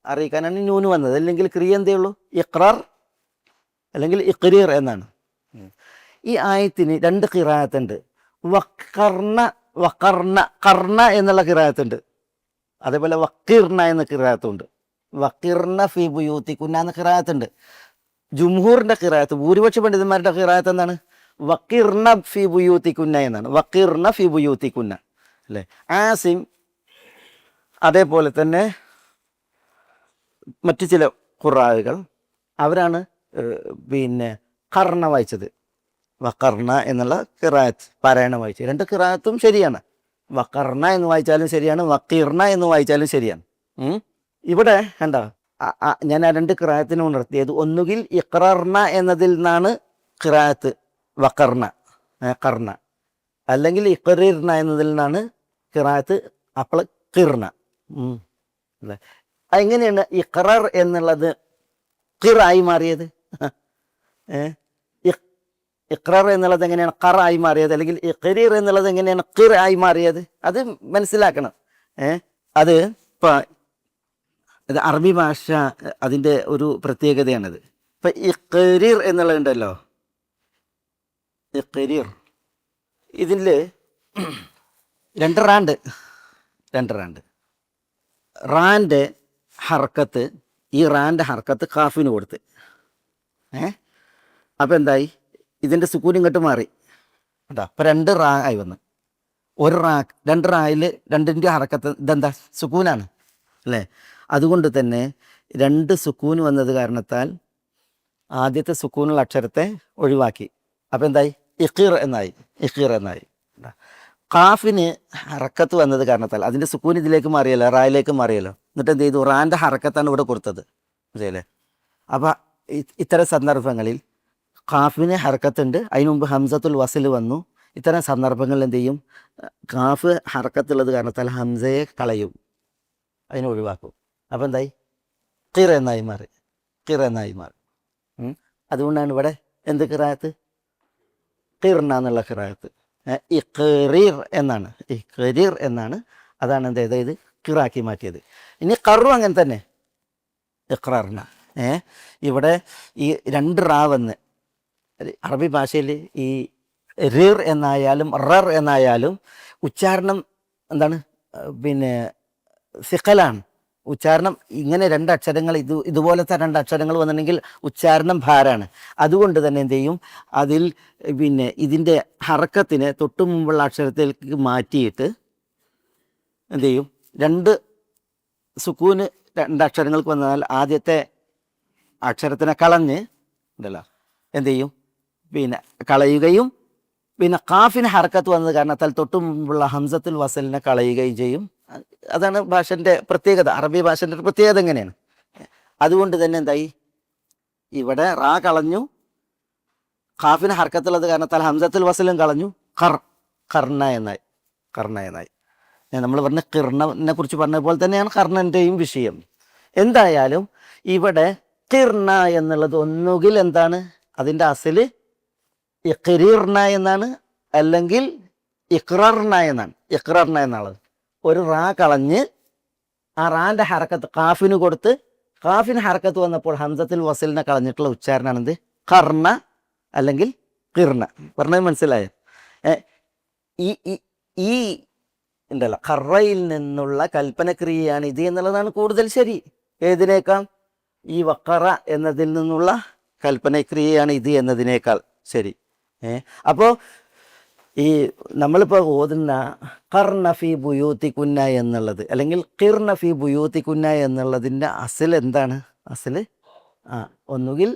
അറിയിക്കാനാണ് നൂന് വന്നത്. അല്ലെങ്കിൽ ക്രിയ എന്തേ ഉള്ളൂ? ഇഖ്റാർ അല്ലെങ്കിൽ ഇഖ്രീർ എന്നാണ്. ഈ ആയത്തിന് രണ്ട് ഖിറാഅത്തുണ്ട്. വഖർന, വഖർന, കർണ എന്നുള്ള ഖിറാഅത്തുണ്ട്. അതേപോലെ വഖിർന എന്ന ഖിറാഅത്തുണ്ട്. വഖിർന ഫി ബുയൂത്തികുന്ന എന്ന ഖിറാഅത്തുണ്ട്. ജുംഹൂറിൻ്റെ ഖിറാഅത്ത്, ഭൂരിപക്ഷ പണ്ഡിതന്മാരുടെ ഖിറാഅത്ത് എന്താണ്? വഖിർന ഫി ബുയൂത്തികുന്ന എന്നാണ്. വഖിർന ഫി ബുയൂത്തികുന്ന അല്ലേ. ആസിം അതേപോലെ തന്നെ മറ്റു ചില ഖുറാഅകൾ അവരാണ് പിന്നെ കർണ വായിച്ചത്. വഖർന എന്നുള്ള ഖിറാഅത്ത് പാരായണം വായിച്ചത്. രണ്ട് ഖിറാഅത്തും ശരിയാണ്. വഖർന എന്ന് വായിച്ചാലും ശരിയാണ്, വഖിർന എന്ന് വായിച്ചാലും ശരിയാണ്. ഇവിടെ കണ്ടോ, ഞാൻ ആ രണ്ട് ഖിറാഅത്തിനെ ഉണർത്തിയത് ഒന്നുകിൽ ഇഖ്റാർന എന്നതിൽ നിന്നാണ് ഖിറാഅത്ത് വഖർന കർണ, അല്ലെങ്കിൽ ഇഖ്രീർന എന്നതിൽ നിന്നാണ് ഖിറാഅത്ത് അപ്പോൾ ഖിർന. എങ്ങനെയാണ് ഇഖ്റാർ എന്നുള്ളത് ഖിറായി മാറിയത്? ഇഖ്റാർ എന്നുള്ളത് എങ്ങനെയാണ് ഖറായി മാറിയത്? അല്ലെങ്കിൽ ഇഖ്രീർ എന്നുള്ളത് എങ്ങനെയാണ് ഖിറായി മാറിയത്? അത് മനസ്സിലാക്കണം. അത് ഇപ്പം ഇത് അറബി ഭാഷ അതിൻ്റെ ഒരു പ്രത്യേകതയാണത്. ഇപ്പം ഇഖ്രീർ എന്നുള്ളതുണ്ടല്ലോ, ഇഖ്രീർ ഇതിൽ രണ്ട് റാണ്ട് റാൻ്റെ ഹർക്കത്ത്, ഈ റാൻ്റെ ഹർക്കത്ത് കാഫിന് കൊടുത്ത് അപ്പോൾ എന്തായി? ഇതിൻ്റെ സുക്കൂൻ ഇങ്ങോട്ട് മാറി കേട്ടോ. അപ്പോൾ രണ്ട് റാ ആയി വന്ന്. ഒരു റാ, രണ്ട് റായിൽ രണ്ടിൻ്റെ ഹർക്കത്ത് ഇതെന്താ? സുക്കൂനാണ് അല്ലേ. അതുകൊണ്ട് തന്നെ രണ്ട് സുക്കൂൻ വന്നത് കാരണത്താൽ ആദ്യത്തെ സുക്കൂനുള്ള അക്ഷരത്തെ ഒഴിവാക്കി. അപ്പോൾ എന്തായി? ഇഖീർ എന്നായി. കാഫിന് ഹറക്കത്ത് വന്നത് കാരണത്താൽ അതിൻ്റെ സുക്കൂൻ ഇതിലേക്ക് മാറിയല്ലോ, റായിലേക്ക് മാറിയല്ലോ. എന്നിട്ട് എന്ത് ചെയ്തു? റാൻ്റെ ഹറക്കത്താണ് ഇവിടെ കൊടുത്തത്, ശരിയല്ലേ. അപ്പോൾ ഇത്തരം സന്ദർഭങ്ങളിൽ ഖാഫിന് ഹർക്കത്തുണ്ട്, അതിനു മുമ്പ് ഹംസത്തുൽ വസിൽ വന്നു. ഇത്തരം സന്ദർഭങ്ങളിൽ എന്ത് ചെയ്യും? ഖാഫ് ഹർക്കത്തുള്ളത് കാരണത്താൽ ഹംസയെ കളയും, അതിനെ ഒഴിവാക്കും. അപ്പോൾ എന്തായി? ഖിർ എന്നായി മാറി, ഖിർ എന്നായി മാറി. അതുകൊണ്ടാണ് ഇവിടെ എന്ത് ഖിറാഅത്ത്? ഖിർന എന്നുള്ള ഖിറാഅത്ത്. ഇഖ്റീർ എന്നാണ്, ഇഖ്റീർ എന്നാണ്. അതാണ് എന്ത് ചെയ്തത്? ഖിറാക്കി മാറ്റിയത്. ഇനി ഖറു അങ്ങനെ തന്നെ, ഇഖ്റാറിന. ഇവിടെ ഈ 2 റാ വന്ന് അറബി ഭാഷയിൽ ഈ റീർ എന്നായാലും റർ എന്നായാലും ഉച്ചാരണം എന്താണ്? പിന്നെ സിഖലാണ് ഉച്ചാരണം. ഇങ്ങനെ 2 അക്ഷരങ്ങൾ ഇതുപോലത്തെ 2 അക്ഷരങ്ങൾ വന്നിട്ടുണ്ടെങ്കിൽ ഉച്ചാരണം ഭാരമാണ്. അതുകൊണ്ട് തന്നെ എന്ത് ചെയ്യും? അതിൽ പിന്നെ ഇതിൻ്റെ ഹറക്കത്തിനെ തൊട്ടു മുമ്പുള്ള അക്ഷരത്തിലേക്ക് മാറ്റിയിട്ട് എന്ത് ചെയ്യും? 2 സുക്കൂന് 2 അക്ഷരങ്ങൾക്ക് വന്നാൽ ആദ്യത്തെ അക്ഷരത്തിനെ കളഞ്ഞ് ഉണ്ടല്ലോ എന്ത് ചെയ്യും? പിന്നെ കളയുകയും പിന്നെ ഖാഫിന് ഹർക്കത്ത് വന്നത് കാരണത്താൽ തൊട്ടു മുമ്പുള്ള ഹംസത്തുൽ വസലിനെ കളയുകയും ചെയ്യും. അതാണ് ഭാഷൻ്റെ പ്രത്യേകത, അറബി ഭാഷൻ്റെ ഒരു പ്രത്യേകത എങ്ങനെയാണ്. അതുകൊണ്ട് തന്നെ എന്തായി? ഇവിടെ റാ കളഞ്ഞു, ഖാഫിന് ഹർക്കത്തുള്ളത് കാരണത്താൽ ഹംസത്തുൽ വസലും കളഞ്ഞു, ഖർന എന്നായി, ഖർന എന്നായി. നമ്മൾ പറഞ്ഞ ഖിർനെ കുറിച്ച് പറഞ്ഞ പോലെ തന്നെയാണ് ഖർനൻ്റെയും വിഷയം. എന്തായാലും ഇവിടെ ഖിർന എന്നുള്ളത് ഒന്നുകിൽ എന്താണ്? അതിൻ്റെ അസല് ഇഖ്രീർന എന്നാണ്, അല്ലെങ്കിൽ ഇഖ്റർന എന്നാണ്. ഇഖ്റർന എന്നുള്ളത് ഒരു റാ കളഞ്ഞ് ആ റാൻ്റെ ഹറക്കത്ത് ഖാഫിന് കൊടുത്ത്, ഖാഫിന് ഹറക്കത്ത് വന്നപ്പോൾ ഹംസത്തുൽ വസലിനെ കളഞ്ഞിട്ടുള്ള ഉച്ചാരണമാണ് എന്ത്? ഖർന അല്ലെങ്കിൽ ഖിർന. പറഞ്ഞത് മനസ്സിലായോ? ഈ ഈ ഉണ്ടല്ലോ ഖറയിൽ നിന്നുള്ള കൽപ്പനക്രിയയാണ് ഇത് എന്നുള്ളതാണ് കൂടുതൽ ശരി. ഏതിനേക്കാൾ? ഈ വഖറ എന്നതിൽ നിന്നുള്ള കൽപ്പനക്രിയയാണ് ഇത് എന്നതിനേക്കാൾ ശരി. അപ്പോൾ ഈ നമ്മളിപ്പോൾ ഓതുന്ന ഖർന ഫി ബുയൂത്തികുന്ന എന്നുള്ളത് അല്ലെങ്കിൽ ഖിർന ഫി ബുയൂത്തികുന്ന എന്നുള്ളതിൻ്റെ അസൽ എന്താണ്? അസൽ ഒന്നുകിൽ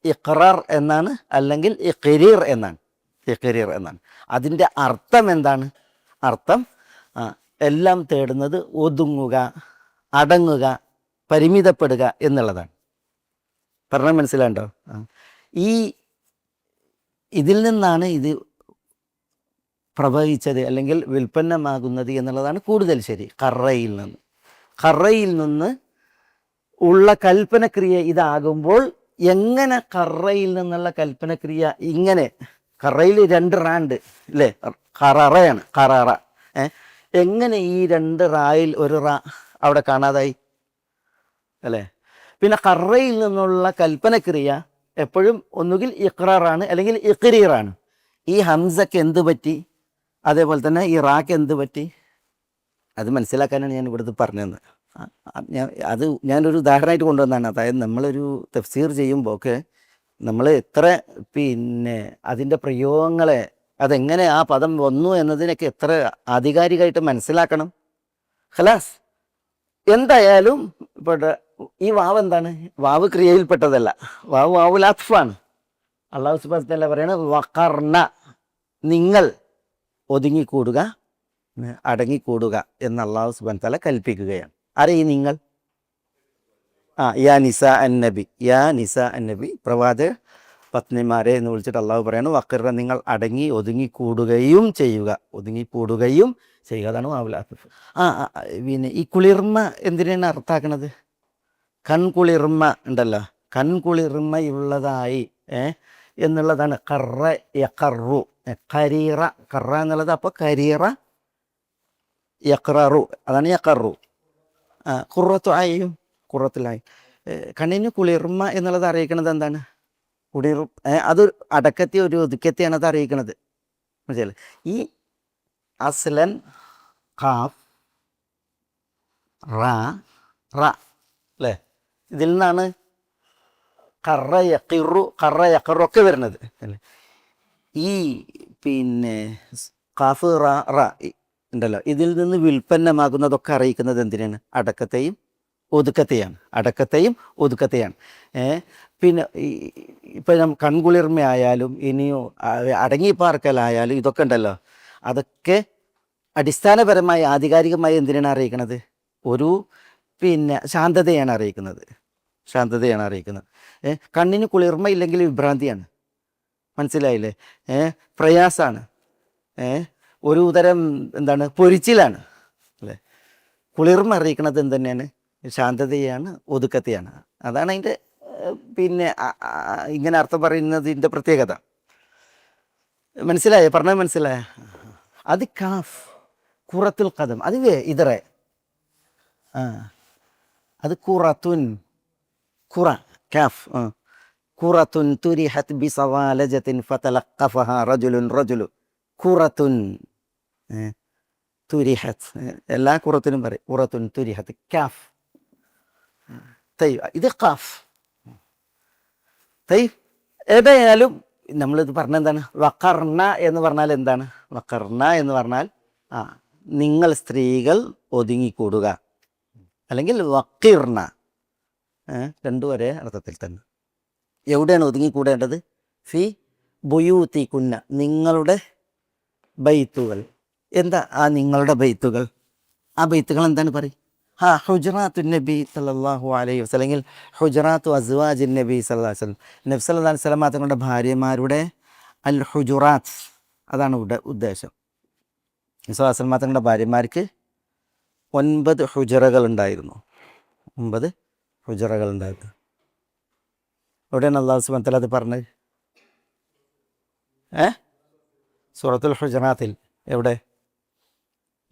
ഇഖ്റാർ എന്നാണ്, അല്ലെങ്കിൽ ഇഖ്രീർ എന്നാണ്, ഇഖ്രീർ എന്നാണ്. അതിൻ്റെ അർത്ഥം എന്താണ്? അർത്ഥം എല്ലാം തേടുന്നത് ഒതുങ്ങുക, അടങ്ങുക, പരിമിതപ്പെടുക എന്നുള്ളതാണ്. പറഞ്ഞാൽ മനസ്സിലാണ്ടോ? ഇതിൽ നിന്നാണ് ഇത് പ്രവഹിച്ചത് അല്ലെങ്കിൽ വിൽപ്പന്നമാകുന്നത് എന്നുള്ളതാണ് കൂടുതൽ ശരി. ഖറയിൽ നിന്ന് ഉള്ള കൽപ്പനക്രിയ ഇതാകുമ്പോൾ എങ്ങനെ ഖറയിൽ നിന്നുള്ള കൽപ്പനക്രിയ ഇങ്ങനെ? ഖറയിൽ 2 റാണ്ട് അല്ലേ? ഖററയാണ്, ഖററ. എങ്ങനെ ഈ 2 റായിൽ ഒരു റാ അവിടെ കാണാതായി അല്ലേ? പിന്നെ ഖറയിൽ നിന്നുള്ള കൽപ്പനക്രിയ എപ്പോഴും ഒന്നുകിൽ ഇഖ്റാറാണ് അല്ലെങ്കിൽ ഇഖ്രീറാണ്. ഈ ഹംസക്ക് എന്ത് പറ്റി? അതേപോലെ തന്നെ ഈ റാക്ക് എന്ത് പറ്റി? അത് മനസ്സിലാക്കാനാണ് ഞാൻ ഇവിടുത്തെ പറഞ്ഞത്. ഞാനൊരു ഉദാഹരണമായിട്ട് കൊണ്ടുവന്നതാണ്. അതായത് നമ്മളൊരു തഫ്സീർ ചെയ്യുമ്പോൾ ഒക്കെ നമ്മൾ എത്ര പിന്നെ അതിൻ്റെ പ്രയോഗങ്ങളെ അതെങ്ങനെ ആ പദം വന്നു എന്നതിനൊക്കെ എത്ര ആധികാരികമായിട്ട് മനസ്സിലാക്കണം. ഖലാസ്. എന്തായാലും ഇപ്പോൾ ഈ വാവ് എന്താണ്? വാവ് ക്രിയയിൽപ്പെട്ടതല്ല, വാവുൽ അത്ഫാണ്. അള്ളാഹു സുബ്ഹാനഹു വ തആല പറയണത് വഖർന, നിങ്ങൾ ഒതുങ്ങിക്കൂടുക, അടങ്ങിക്കൂടുക എന്ന് അള്ളാഹു സുബ്ഹാനഹു വ തആല കൽപ്പിക്കുകയാണ്. ആരെ ഈ നിങ്ങൾ? യാ നിസാ അന്നബി, യാ നിസാ അന്നബി, പ്രവാചക പത്നിമാരെ എന്ന് വിളിച്ചിട്ട് അള്ളാഹു പറയാണ് വഖർന, നിങ്ങൾ അടങ്ങി ഒതുങ്ങിക്കൂടുകയും ചെയ്യുക, ഒതുങ്ങിക്കൂടുകയും ചെയ്യുക. അതാണ് വാവുൽ അത്ഫ്. പിന്നെ ഈ കുളിർമ എന്തിനാണ് അർത്ഥാക്കണത്? കൺകുളിർമ ഉണ്ടല്ലോ, കൺകുളിർമയുള്ളതായി എന്നുള്ളതാണ്. ഖറ യഖറു, ഖരീറ, ഖറ എന്നുള്ളത്. അപ്പോൾ ഖരീറ യഖറു, അതാണ് യഖറു. ഖുറത്തു ആയും, ഖുറത്തുലായി. കണ്ണിന് കുളിർമ എന്നുള്ളത് അറിയിക്കുന്നത് എന്താണ്? അത് അടക്കത്തെ ഒരു ഒതുക്കത്തെയാണ് അത് അറിയിക്കുന്നത്. മനസ്സിലായി? ഈ അസ്ലൻ ഖാഫ് റാ റ അല്ലേ? ഇതിൽ നിന്നാണ് ഖറ യഖിറു, ഖറ യഖറു ഒക്കെ വരുന്നത് അല്ലേ? ഈ പിന്നെ ഖാഫ് റാ റ ഉണ്ടല്ലോ, ഇതിൽ നിന്ന് വിൽപ്പന്നമാകുന്നതൊക്കെ അറിയിക്കുന്നത് എന്തിനാണ്? അടക്കത്തെയും ഒതുക്കത്തെയാണ്, അടക്കത്തെയും ഒതുക്കത്തെയാണ്. പിന്നെ ഇപ്പം കൺകുളിർമയായാലും ഇനിയോ അടങ്ങിപ്പാർക്കലായാലും ഇതൊക്കെ ഉണ്ടല്ലോ, അതൊക്കെ അടിസ്ഥാനപരമായി ആധികാരികമായി എന്തിനാണ് അറിയിക്കുന്നത്? ഒരു പിന്നെ ശാന്തതയാണ് അറിയിക്കുന്നത്. ശാന്തതയാണ് അറിയിക്കുന്നത്. കണ്ണിന് കുളിർമയില്ലെങ്കിൽ വിഭ്രാന്തിയാണ്, മനസ്സിലായില്ലേ? പ്രയാസാണ്, ഒരു തരം എന്താണ് പൊരിച്ചിലാണ് അല്ലേ. കുളിർമ അറിയിക്കുന്നത് എന്ത് തന്നെയാണ്? ശാന്തതയാണ്, ഒതുക്കത്തെയാണ്. അതാണ് അതിൻ്റെ പിന്നെ ഇങ്ങനെ അർത്ഥം പറയുന്നതിൻ്റെ പ്രത്യേകത. മനസ്സിലായോ? പറഞ്ഞത് മനസ്സിലായ? അത് കാഫ് കുറത്തുൽ ഖദം, അത് ഇതറേ അത് ഖുറത്തുൻ, ഖുറ കാഫ് ഖുറത്തുൻ തുരിഹത് ബിസവാലജത്തിൻ ഫതലഖഫഹ റജുലു ഖുറത്തുൻ തുരിഹത്. എല്ലാ ഖുറത്തിനും പറയും ഖുറത്തുൻ തുരിഹത് കാഫ്. ഇത് ഖാഫ്. ഏതായാലും നമ്മളിത് പറഞ്ഞെന്താണ്? വഖർന എന്ന് പറഞ്ഞാൽ എന്താണ്? വഖർന എന്ന് പറഞ്ഞാൽ നിങ്ങൾ സ്ത്രീകൾ ഒതുങ്ങിക്കൂടുക, അല്ലെങ്കിൽ വക്കിർന, രണ്ടും ഒരേ അർത്ഥത്തിൽ തന്നെ. എവിടെയാണ് ഒതുങ്ങിക്കൂടേണ്ടത്? ഫി ബുയൂത്തികുന്ന, നിങ്ങളുടെ ബൈത്തുകൾ. എന്താ ആ നിങ്ങളുടെ ബൈത്തുകൾ? ആ ബൈത്തുകൾ എന്താണ് പറയും? ഹുജറാത്തു നബി സല്ലല്ലാഹു അലൈഹി വസല്ലം, അല്ലെങ്കിൽ ഹുജറാത്തു അസ്വാജിൻ നബി സല്ലല്ലാഹു അലൈഹി വസല്ലം, നബി സല്ലല്ലാഹു അലൈഹി വസല്ലം തങ്ങളുടെ ഭാര്യമാരുടെ അൽ ഹുജുറാത്ത്, അതാണ് ഇവിടെ ഉദ്ദേശം. നബി സല്ലല്ലാഹു അലൈഹി വസല്ലം തങ്ങളുടെ ഭാര്യമാർക്ക് 9 ഹുജറകൾ ഉണ്ടായിരുന്നു. 9 ഹുജറകൾ ഉണ്ടായിരുന്നു. എവിടെയാണ് അല്ലാഹു സുബ്ഹാനഹു വ തആല അത് പറഞ്ഞത്? സൂറത്തുൽ ഹുജറാത്തിൽ. എവിടെ?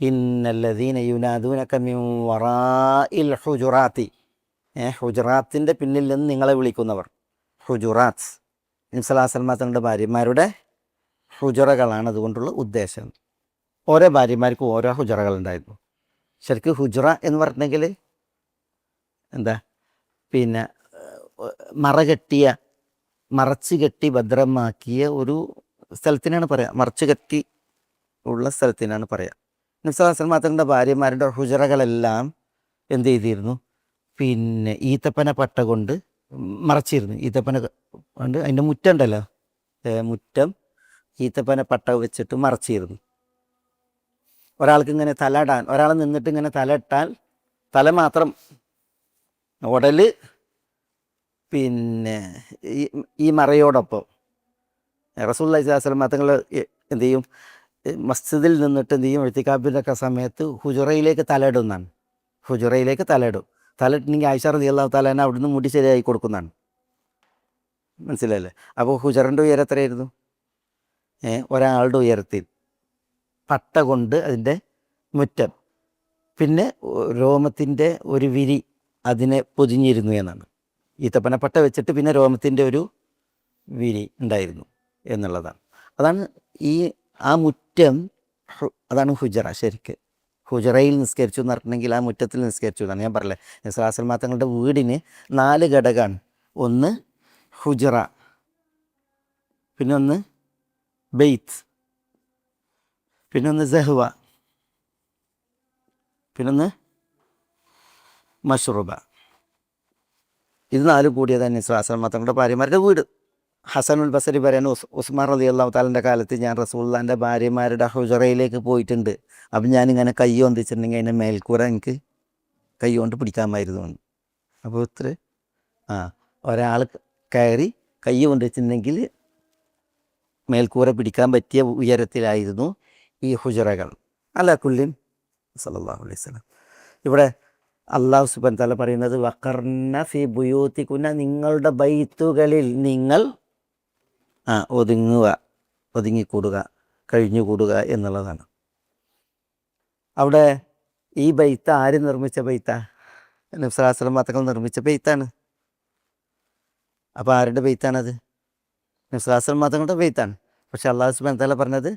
ഇന്നല്ലദീന യുനാദൂനക മിൻ വറാഇൽ ഹുജുറാത്തി, ഹുജറാത്തിൻ്റെ പിന്നിൽ നിന്ന് നിങ്ങളെ വിളിക്കുന്നവർ. ഹുജുറാത്ത് നബി സല്ലല്ലാഹു അലൈഹി വസല്ലം തങ്ങളുടെ ഭാര്യമാരുടെ ഹുജറകളാണ് അതുകൊണ്ടുള്ള ഉദ്ദേശം. ഓരോ ഭാര്യമാർക്കും ഓരോ ഹുജറകൾ ഉണ്ടായിരുന്നു. ശരിക്കും ഹുജറ എന്ന് പറഞ്ഞെങ്കിൽ എന്താ, പിന്നെ മറച്ച് കെട്ടി ഭദ്രമാക്കിയ ഒരു സ്ഥലത്തിനാണ് പറയുക. മറച്ച് കെട്ടി ഉള്ള സ്ഥലത്തിനാണ് പറയുക. നബി സല്ലല്ലാഹു അലൈഹി വസല്ലം തങ്ങളുടെ ഭാര്യമാരുടെ ഹുജറകളെല്ലാം എന്ത് ചെയ്തിരുന്നു? പിന്നെ ഈത്തപ്പന പട്ട കൊണ്ട് മറച്ചിരുന്നു. ഈത്തപ്പന കൊണ്ട് അതിൻ്റെ മുറ്റം ഉണ്ടല്ലോ, മുറ്റം ഈത്തപ്പന പട്ട വെച്ചിട്ട് മറച്ചിരുന്നു. ഒരാൾക്ക് ഇങ്ങനെ തല ഇടാൻ, ഒരാൾ നിന്നിട്ട് ഇങ്ങനെ തല ഇട്ടാൽ തല മാത്രം, ഉടല് പിന്നെ ഈ മറയോടൊപ്പം. റസൂലുള്ളാഹി സ്വല്ലല്ലാഹു അലൈഹി വസല്ലം തങ്ങൾ എന്ത് ചെയ്യും? മസ്ജിദിൽ നിന്നിട്ട് എന്ത് ചെയ്യും? ഇഅ്തികാഫിൻ്റെയൊക്കെ സമയത്ത് ഹുജറയിലേക്ക് തലയിടുന്നതാണ്. ഹുജറയിലേക്ക് തലയിടും. തലയിട്ടിട്ടുണ്ടെങ്കിൽ ആയിഷ റളിയല്ലാഹു തആല അൻഹ അവിടുന്ന് മുടി ശരിയായി കൊടുക്കുന്നതാണ്. മനസ്സിലല്ലേ? അപ്പോൾ ഹുജറിൻ്റെ ഉയരം എത്രയായിരുന്നു? ഒരാളുടെ ഉയരത്തിൽ പട്ട കൊണ്ട് അതിൻ്റെ മുറ്റം, പിന്നെ രോമത്തിൻ്റെ ഒരു വിരി അതിനെ പൊതിഞ്ഞിരുന്നു എന്നാണ്. ഈത്തപ്പന പട്ട വെച്ചിട്ട് പിന്നെ രോമത്തിൻ്റെ ഒരു വിരി ഉണ്ടായിരുന്നു എന്നുള്ളതാണ്. അതാണ് ആ മുറ്റം, അതാണ് ഹുജറ. ശരിക്ക് ഹുജറയിൽ നിസ്കരിച്ചു എന്ന് പറഞ്ഞിട്ടുണ്ടെങ്കിൽ ആ മുറ്റത്തിൽ നിസ്കരിച്ചു എന്നാണ്. ഞാൻ പറഞ്ഞില്ലേ, നബി സല്ലല്ലാഹു അലൈഹി വസല്ലം തങ്ങളുടെ വീടിന് 4 ഘടകമാണ്. ഒന്ന് ഹുജറ, പിന്നെ ഒന്ന് ബെയ്ത്ത്, പിന്നെ ഒന്ന് സഹ്വ, പിന്നൊന്ന് മഷ്റൂബ. ഇത് 4 കൂടിയതാണ് നബി സല്ലല്ലാഹു അലൈഹി വസല്ലം തങ്ങളുടെ ഭാര്യമാരുടെ വീട്. ഹസനുൽ ബസരി പറയാൻ, ഉസ്മാൻ റളിയല്ലാഹു തആലയുടെ കാലത്ത് ഞാൻ റസൂലുള്ളാഹിൻ്റെ ഭാര്യമാരുടെ ഹുജറയിലേക്ക് പോയിട്ടുണ്ട്. അപ്പം ഞാനിങ്ങനെ കൈ കൊണ്ടിച്ചിട്ടുണ്ടെങ്കിൽ അതിൻ്റെ മേൽക്കൂര എനിക്ക് കൈ കൊണ്ട് പിടിക്കാമായിരുന്നു. അപ്പോൾ ഒരാൾ കയറി കൈ കൊണ്ടിച്ചിട്ടുണ്ടെങ്കിൽ മേൽക്കൂര പിടിക്കാൻ പറ്റിയ ഉയരത്തിലായിരുന്നു ഈ ഹുജറകൾ. അലാ കുല്ലിൻ സല്ലല്ലാഹു അലൈഹി വസല്ലം. ഇവിടെ അല്ലാഹു സുബ്ഹാനഹു വ തആല പറയുന്നത് വഖർന ഫി ബുയൂത്തികുന്ന, നിങ്ങളുടെ ബൈത്തുകളിൽ നിങ്ങൾ ഒതുങ്ങിക്കൂടുക, കഴിഞ്ഞുകൂടുക എന്നുള്ളതാണ്. അവിടെ ഈ ബൈത്ത് ആര് നിർമ്മിച്ച ബൈത്താ? നബി സല്ലല്ലാഹു അലൈഹി വസല്ലം തങ്ങൾ നിർമ്മിച്ച ബൈത്താണ്. അപ്പോൾ ആരുടെ ബൈത്താണത്? നബി സല്ലല്ലാഹു അലൈഹി വസല്ലം തങ്ങളുടെ ബൈത്താണ്. പക്ഷെ അല്ലാഹു സുബ്ഹാനഹു വ തആല പറഞ്ഞത്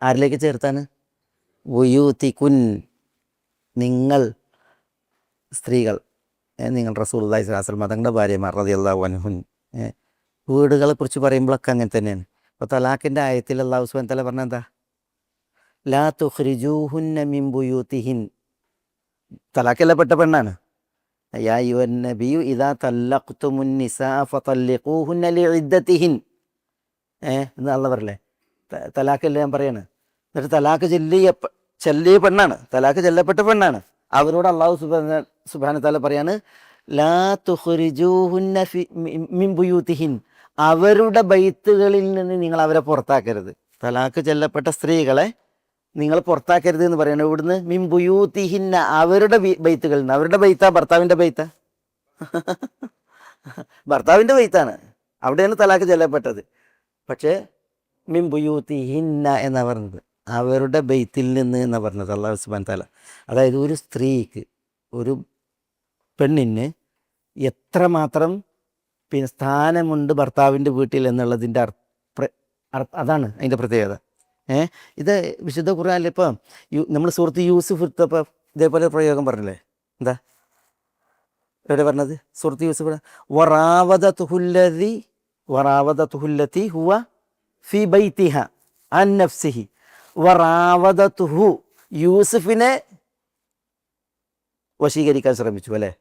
ആരിലേക്ക് ചേർത്താണ്? ബുയൂത്തികുൻ, നിങ്ങൾ സ്ത്രീകൾ, നിങ്ങൾ റസൂലുള്ളാഹി സ്വല്ലല്ലാഹു അലൈഹി വസല്ലം തങ്ങളുടെ ഭാര്യമാർ റളിയല്ലാഹു അൻഹുൻ. വീടുകളെ കുറിച്ച് പറയുമ്പോഴൊക്കെ അങ്ങനെ തന്നെയാണ്. അപ്പോൾ തലാഖിൻ്റെ ആയത്തിൽ അല്ലാഹു സുബ്ഹാനഹു വ തആല പറഞ്ഞ എന്താ? ലാ തുഖ്രിജൂഹുന്ന മിൻ ബുയൂത്തിഹിൻ. തലാഖില്ലപ്പെട്ട പെണ്ണാണ്. യാ അയ്യുഹൻ നബിയ്യു ഇദാ തല്ലഖ്തുമുൻ നിസാ ഫതല്ലിഖൂഹുന്ന ലിഇദ്ദതിഹിൻ എന്ന് അല്ലാഹു പറയല്ലേ. തലാഖില്ല ഞാൻ പറയാണ്. എന്നിട്ട് തലാഖ് ചെല്ലിയ പെണ്ണാണ്, തലാഖ് ചെല്ലപ്പെട്ട പെണ്ണാണ്. അവരോട് അല്ലാഹു സുബ്ഹാനഹു വ തആല പറയാണ് ലാ തുഖ്രിജൂഹുന്ന മിൻ ബുയൂതിഹിൻ, അവരുടെ ബൈത്തുകളിൽ നിന്ന് നിങ്ങൾ അവരെ പുറത്താക്കരുത്. തലാക്ക് ചെല്ലപ്പെട്ട സ്ത്രീകളെ നിങ്ങൾ പുറത്താക്കരുത് എന്ന് പറയുന്നത് ഇവിടുന്ന് മിൻ ബുയൂതിഹിന്ന, അവരുടെ ബൈത്തുകളിൽ നിന്ന്. അവരുടെ ബൈത്താ ഭർത്താവിൻ്റെ ബൈത്താ? ഭർത്താവിൻ്റെ ബൈത്താണ്, അവിടെയാണ് തലാക്ക് ചെല്ലപ്പെട്ടത്. പക്ഷേ മിൻ ബുയൂതിഹിന്ന എന്നാ പറഞ്ഞത്, അവരുടെ ബൈത്തിൽ നിന്ന് എന്നാണ് പറഞ്ഞത് അല്ലാഹു സുബ്ഹാനഹു തആല. അതായത് ഒരു സ്ത്രീക്ക്, ഒരു പെണ്ണിന് എത്രമാത്രം പിന്നെ സ്ഥാനമുണ്ട് ഭർത്താവിൻ്റെ വീട്ടിൽ എന്നുള്ളതിൻ്റെ അതാണ് അതിൻ്റെ പ്രത്യേകത. ഇത് വിശുദ്ധ ഖുർആനിൽ ഇപ്പോൾ നമ്മൾ സൂറത്ത് യൂസുഫ് എടുത്തപ്പോൾ ഇതേപോലെ പ്രയോഗം പറഞ്ഞില്ലേ? എന്താ എവിടെ പറഞ്ഞത്? സൂറത്ത് യൂസുഫ്, വറാവദതുഹുല്ലതി ഹുവ ഫി ബൈതിഹ അൻ നഫ്സിഹി വറാവദതുഹു, യൂസുഫിനെ വശീകരിക്കാൻ ശ്രമിച്ചു അല്ലേ?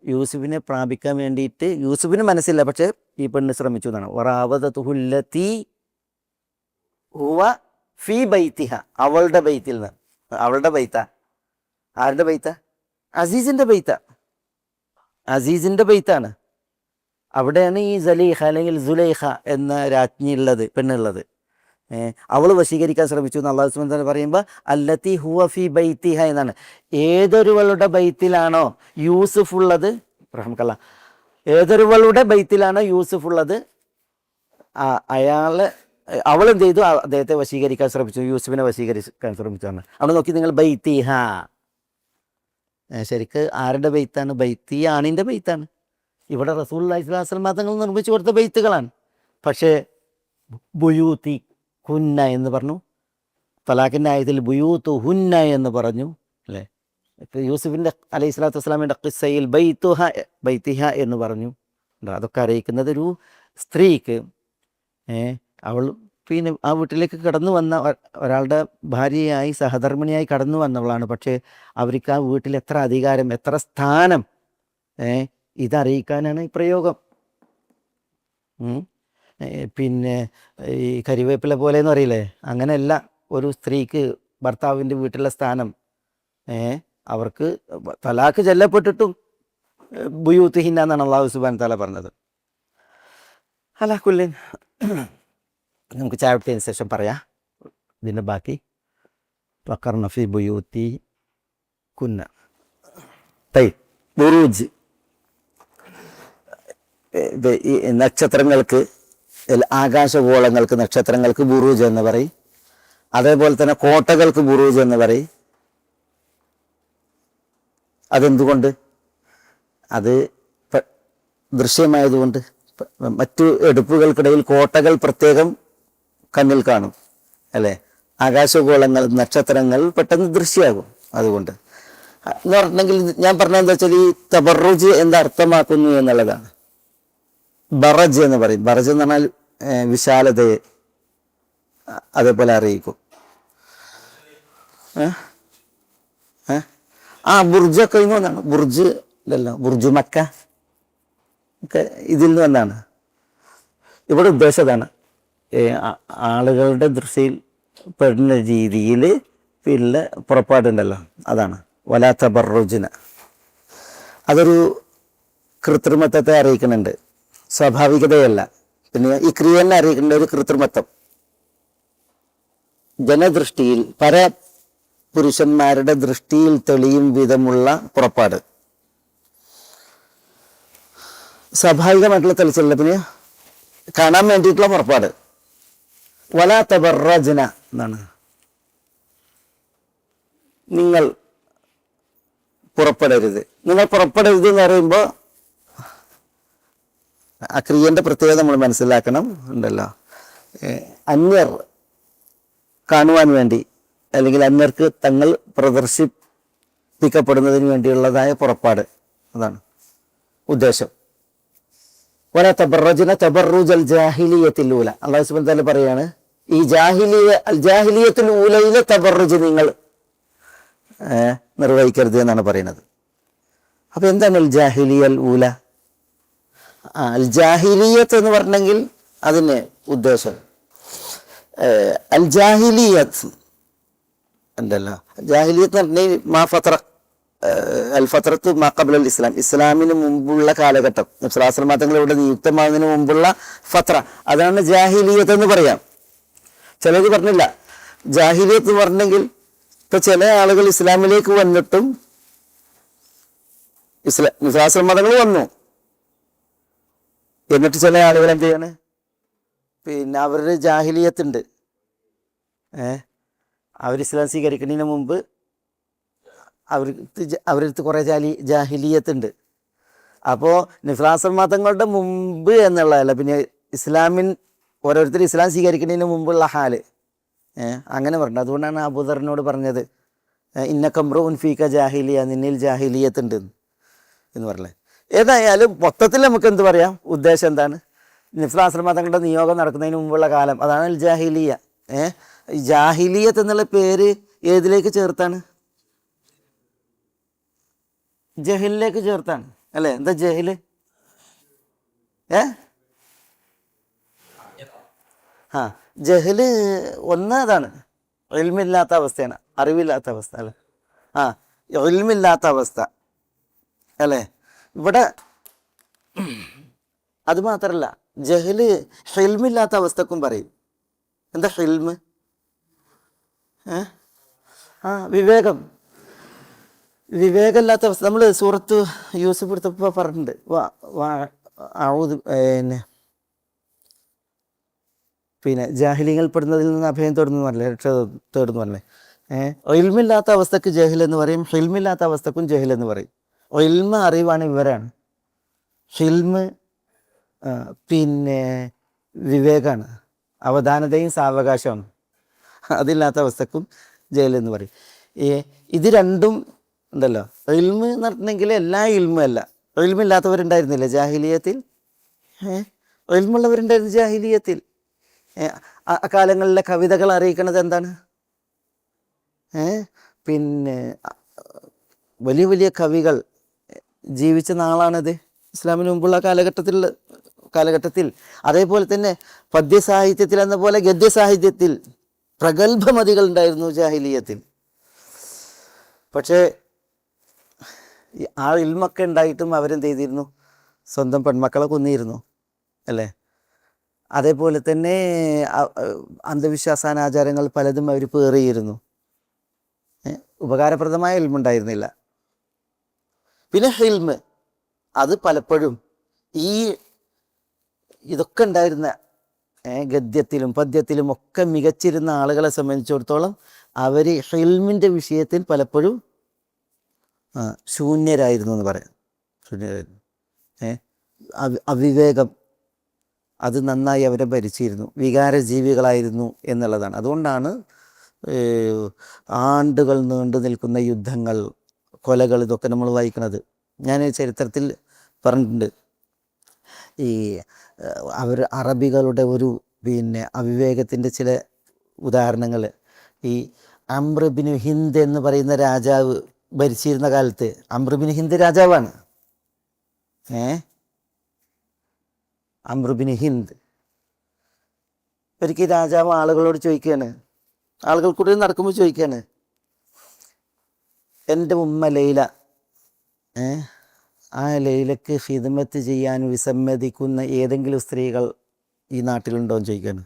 യൂസുഫിനെ പ്രാപിക്കാൻ വേണ്ടിയിട്ട് യൂസുഫിന് മനസ്സില്ല, പക്ഷെ ഈ പെണ്ണ് ശ്രമിച്ചു എന്നാണ്. വറാവദതുഹുല്ലതി ഹുവ ഫി ബൈതിഹ, അവളുടെ ബൈത്തിൽ നിന്ന്. അവളുടെ ബൈത്ത ആരുടെ ബൈത്ത? അസീസിൻ്റെ ബൈത്ത. അസീസിൻ്റെ ബൈത്താണ്. അവിടെയാണ് ഈ സലീഹ അല്ലെങ്കിൽ സുലൈഖ എന്ന രാജ്ഞി ഉള്ളത്, പെണ്ണുള്ളത്. അവൾ വശീകരിക്കാൻ ശ്രമിച്ചു എന്ന് അല്ലാഹു സുബ്ഹാനഹു വ തആല പറയുമ്പോൾ അല്ലത്തി ഹുവ ഫി ബൈതിഹ എന്നാണ്. ഏതൊരുവളുടെ ബൈത്തിലാണോ യൂസുഫ് ഉള്ളത്, റഹ്മക്കല്ലാ, ഏതൊരുവളുടെ ബൈത്തിലാണോ യൂസുഫ് ഉള്ളത്, അവൾ എന്ത് ചെയ്തു? അദ്ദേഹത്തെ വശീകരിക്കാൻ ശ്രമിച്ചു, യൂസുഫിനെ വശീകരിക്കാൻ ശ്രമിച്ചാണ്. അവിടെ നോക്കി നിങ്ങൾ, ബൈത്തിഹ ശരിക്ക് ആരുടെ ബൈത്താണ്? ബൈത്തി ആണിൻ്റെ ബൈത്താണ്. ഇവിടെ റസൂലുള്ളാഹി സ്വല്ലല്ലാഹു അലൈഹി വസല്ലം തങ്ങൾ നിർമ്മിച്ചു കൊടുത്ത ബൈത്തുകളാണ്. പക്ഷേ ബുയൂത്തി ഹുന്ന എന്ന് പറഞ്ഞു, തലാഖിൻ്റെ ആയത്തിൽ ബുയൂത്തു ഹുന്ന എന്ന് പറഞ്ഞു അല്ലേ? യൂസുഫിൻ്റെ അലൈഹി സ്വലാത്തു വസ്സലാമിൻ്റെ ഖിസ്സയിൽ ബൈത്തിഹ എന്ന് പറഞ്ഞു. അതൊക്കെ അറിയിക്കുന്നത് ഒരു സ്ത്രീക്ക് അവൾ പിന്നെ ആ വീട്ടിലേക്ക് കടന്നു വന്ന ഒരാളുടെ ഭാര്യയായി സഹധർമ്മിണിയായി കടന്നു വന്നവളാണ്. പക്ഷേ അവർക്ക് ആ വീട്ടിൽ എത്ര അധികാരം, എത്ര സ്ഥാനം, ഇതറിയിക്കാനാണ് ഈ പ്രയോഗം. പിന്നെ ഈ കരിവേപ്പില പോലെ എന്ന് അറിയില്ലേ, അങ്ങനെയല്ല ഒരു സ്ത്രീക്ക് ഭർത്താവിൻ്റെ വീട്ടിലെ സ്ഥാനം. അവർക്ക് തലാക്ക് ചെല്ലപ്പെട്ടിട്ടും ബുയൂത്തിഹിന്ന എന്നാണ് അല്ലാഹു സുബ്ഹാനഹു വ തആല പറഞ്ഞത്. അലാ കുല്ലിൻ, നമുക്ക് ചായത്തിന് ശേഷം പറയാം ഇതിൻ്റെ ബാക്കി. വഖർന ഫീ ബുയൂത്തി കുന്ന. ബുറൂജ്, ഈ നക്ഷത്രങ്ങൾക്ക്, ആകാശഗോളങ്ങൾക്ക്, നക്ഷത്രങ്ങൾക്ക് ബുറൂജ് എന്ന് പറയും. അതേപോലെ തന്നെ കോട്ടകൾക്ക് ബുറൂജ് എന്ന് പറയും. അതെന്തുകൊണ്ട്? അത് ദൃശ്യമായതുകൊണ്ട്. മറ്റു എടുപ്പുകൾക്കിടയിൽ കോട്ടകൾ പ്രത്യേകം കണ്ണിൽ കാണും അല്ലേ? ആകാശഗോളങ്ങൾ, നക്ഷത്രങ്ങൾ പെട്ടെന്ന് ദൃശ്യമാകും. അതുകൊണ്ട് എന്ന് പറഞ്ഞിട്ടുണ്ടെങ്കിൽ ഞാൻ പറഞ്ഞതെന്താ വെച്ചാൽ, ഈ തബറുജ് എന്താ അർത്ഥമാക്കുന്നു എന്നുള്ളതാണ്. ബറജ് എന്ന് പറയും. ബറജ് എന്ന് പറഞ്ഞാൽ വിശാലതയെ അതേപോലെ അറിയിക്കും. ബുർജൊക്കെ ഇന്ന് വന്നാണ്. ബുർജ് ഇല്ലല്ലോ, ബുർജു മക്ക ഒക്കെ ഇതിൽ നിന്ന് വന്നാണ്. ഇവിടെ ഉദ്ദേശതാണ് ആളുകളുടെ ദൃശ്യയിൽ പെടുന്ന രീതിയിൽ പിന്നെ പുറപ്പാടുണ്ടല്ലോ, അതാണ് വലാ തബറുജ്ന. അതൊരു കൃത്രിമത്വത്തെ അറിയിക്കുന്നുണ്ട്, സ്വാഭാവികതയല്ല. പിന്നെ ഈ ക്രിയനെ അറിയിക്കേണ്ട ഒരു കൃത്രിമത്വം. ജനദൃഷ്ടിയിൽ, പുരുഷന്മാരുടെ ദൃഷ്ടിയിൽ തെളിയും വിധമുള്ള പുറപ്പാട്, സ്വാഭാവികമായിട്ടുള്ള തെളിച്ചല്ല, പിന്നെ കാണാൻ വേണ്ടിയിട്ടുള്ള പുറപ്പാട്. വലാ തബറജ്ന എന്നാണ്. നിങ്ങൾ പുറപ്പെടരുത്. നിങ്ങൾ പുറപ്പെടരുത് എന്ന് പറയുമ്പോൾ ആ ക്രിയന്റെ പ്രത്യേകത നമ്മൾ മനസ്സിലാക്കണം. ഉണ്ടല്ലോ, അന്യർ കാണുവാൻ വേണ്ടി അല്ലെങ്കിൽ അന്യർക്ക് തങ്ങൾ പ്രദർശിപ്പിക്കപ്പെടുന്നതിന് വേണ്ടിയുള്ളതായ പുറപ്പാട്, അതാണ് ഉദ്ദേശം. വലാ തബറജ്ന തബറുജൽ ജാഹിലിയ്യത്തിൽ ഊല. അല്ലാഹു സുബ്ഹാനഹു വ തആല പറയാണ്, ഈ ജാഹിലിയ്യത്തുൽ ഊലയിലെ തബറുജ് നിങ്ങൾ നിർവഹിക്കരുത് എന്നാണ് പറയുന്നത്. അപ്പൊ എന്താണ് അൽ ജാഹിലിയൽ ഊല? അൽ ജാഹിലിയത്ത് എന്ന് പറഞ്ഞെങ്കിൽ അതിന് ഉദ്ദേശം അൽ ജാഹിലിയത്ത് ഉണ്ടല്ലോ. ജാഹിലിയത്ത് എന്ന് പറഞ്ഞാൽ മാ ഫത്ര അൽ ഫത്രത്ത് മാ ഖബ്ല അൽ ഇസ്ലാം, ഇസ്ലാമിന് മുമ്പുള്ള കാലഘട്ടം, നബി സ്വല്ലല്ലാഹു അലൈഹി വസല്ലം തങ്ങൾ ഇവിടെ നിയുക്തമാകുന്നതിന് മുമ്പുള്ള ഫത്ര, അതാണ് ജാഹിലിയത്ത് എന്ന് പറയാം. ചിലത് പറഞ്ഞില്ല ജാഹിലിയത്ത് പറഞ്ഞെങ്കിൽ ഇപ്പൊ ചില ആളുകൾ ഇസ്ലാമിലേക്ക് വന്നിട്ടും വിശ്വാസ മതങ്ങൾ വന്നു, എന്നിട്ട് ചില ആളുകൾ എന്ത് ചെയ്യാണ്, പിന്നെ അവരുടെ ജാഹിലിയത്തുണ്ട്. അവർ ഇസ്ലാം സ്വീകരിക്കുന്നതിന് മുമ്പ് അവരടുത്ത് കുറേ ജാഹിലിയത്തുണ്ട്. അപ്പോൾ നിഫ്ലാസ മതങ്ങളുടെ മുമ്പ് എന്നുള്ളതല്ല, പിന്നെ ഇസ്ലാമിൻ ഓരോരുത്തർ ഇസ്ലാം സ്വീകരിക്കുന്നതിന് മുമ്പുള്ള ഹാല് അങ്ങനെ പറഞ്ഞു. അതുകൊണ്ടാണ് അബൂദറിനോട് പറഞ്ഞത് ഇന്നക്കംറുൻ ഫീക ജാഹിലിയ, നിന്നിൽ ജാഹിലിയത്തുണ്ട് എന്ന് പറഞ്ഞത്. ഏതായാലും മൊത്തത്തിൽ നമുക്ക് എന്ത് പറയാം, ഉദ്ദേശം എന്താണ്, നിഫ്ലാസ് മതങ്ങളുടെ നിയോഗം നടക്കുന്നതിന് മുമ്പുള്ള കാലം, അതാണ് അൽ ജാഹിലിയ. ജാഹിലിയത്ത് എന്നുള്ള പേര് ഏതിലേക്ക് ചേർത്താണ്, ജഹിലിലേക്ക് ചേർത്താണ് അല്ലേ? എന്താ ജഹില്? ജഹല് ഒന്ന് അതാണ്, ഇൽമില്ലാത്ത അവസ്ഥയാണ്, അറിവില്ലാത്ത അവസ്ഥ അല്ലേ? ഇൽമില്ലാത്ത അവസ്ഥ അല്ലേ? ഇവിടെ അത് മാത്രല്ല, ജഹല് ഹിൽമില്ലാത്ത അവസ്ഥക്കും പറയും. എന്താ ഹിൽമ്? വിവേകം, വിവേകമില്ലാത്ത അവസ്ഥ. നമ്മൾ സൂറത്ത് യൂസുഫ് എടുത്തപ്പോൾ പറഞ്ഞിട്ടുണ്ട്, പിന്നെ ജാഹിലിങ്ങൾ പെടുന്നതിൽ നിന്ന് അഭയം തേടുന്നു പറഞ്ഞേ, രക്ഷ തേടുന്നു പറഞ്ഞേ. ഇൽമില്ലാത്ത അവസ്ഥക്ക് ജഹിൽ എന്ന് പറയും, ഹിൽമില്ലാത്ത അവസ്ഥക്കും ജഹിൽ എന്ന് പറയും. ഇൽമ അറിവാണ്, വിവരാണ്. ഹിൽമ് പിന്നെ വിവേകാണ്, അവധാനതയും സാവകാശമാണ്. അതില്ലാത്ത അവസ്ഥക്കും ജഹിൽ എന്ന് പറയും. ഇത് രണ്ടും ഉണ്ടല്ലോ. ഇൽമ് എന്ന് പറഞ്ഞിട്ടുണ്ടെങ്കിൽ എല്ലാ ഇൽമും അല്ല. ഇൽമില്ലാത്തവരുണ്ടായിരുന്നില്ല ജാഹിലിയത്തിൽ, ഇൽമുള്ളവരുണ്ടായിരുന്നു ജാഹിലിയത്തിൽ. അക്കാലങ്ങളിലെ കവിതകൾ അറിയിക്കുന്നത് എന്താണ്, പിന്നെ വലിയ വലിയ കവികൾ ജീവിച്ച നാളാണത്, ഇസ്ലാമിന് മുമ്പുള്ള കാലഘട്ടത്തിൽ. അതേപോലെ തന്നെ പദ്യസാഹിത്യത്തിൽ എന്ന പോലെ ഗദ്യസാഹിത്യത്തിൽ പ്രഗത്ഭമതികൾ ഉണ്ടായിരുന്നു ജാഹിലിയത്തിൽ. പക്ഷേ ആ ഇൽമൊക്കെ ഉണ്ടായിട്ടും അവരെന്ത് ചെയ്തിരുന്നു, സ്വന്തം പെൺമക്കളെ കൊന്നിരുന്നു അല്ലേ? അതേപോലെ തന്നെ അന്ധവിശ്വാസാനാചാരങ്ങൾ പലതും അവർ പേറിയിരുന്നു. ഉപകാരപ്രദമായ ഇൽമുണ്ടായിരുന്നില്ല. പിന്നെ ഹിൽമ്, അത് പലപ്പോഴും ഇതൊക്കെ ഉണ്ടായിരുന്ന ഗദ്യത്തിലും പദ്യത്തിലും ഒക്കെ മികച്ചിരുന്ന ആളുകളെ സംബന്ധിച്ചിടത്തോളം അവർ ഹിൽമിൻ്റെ വിഷയത്തിൽ പലപ്പോഴും ശൂന്യരായിരുന്നു എന്ന് പറയാം. ശൂന്യരായിരുന്നു. അവിവേകം അത് നന്നായി അവരെ ഭരിച്ചിരുന്നു, വികാരജീവികളായിരുന്നു എന്നുള്ളതാണ്. അതുകൊണ്ടാണ് ആണ്ടുകൾ നീണ്ടു നിൽക്കുന്ന യുദ്ധങ്ങൾ, കൊലകൾ, ഇതൊക്കെ നമ്മൾ വായിക്കുന്നത്. ഞാൻ ചരിത്രത്തിൽ പറഞ്ഞിട്ടുണ്ട്, ഈ അറബികളുടെ ഒരു പിന്നെ അവിവേകത്തിൻ്റെ ചില ഉദാഹരണങ്ങൾ. ഈ അംർ ബിൻ ഹിന്ദ് എന്ന് പറയുന്ന രാജാവ് ഭരിച്ചിരുന്ന കാലത്ത്, അംർ ബിൻ ഹിന്ദ് രാജാവാണ്. അംർ ബിൻ ഹിന്ദ് ഒരിക്കൽ രാജാവ് ആളുകളോട് ചോദിക്കുകയാണ്, ആളുകൾ കൂടെ നടക്കുമ്പോൾ ചോദിക്കുകയാണ്, എൻ്റെ ഉമ്മ ലൈല, ആ ലൈലക്ക് ഹിദ്മത്ത് ചെയ്യാൻ വിസമ്മതിക്കുന്ന ഏതെങ്കിലും സ്ത്രീകൾ ഈ നാട്ടിലുണ്ടോ എന്ന് ചോദിക്കുകയാണ്.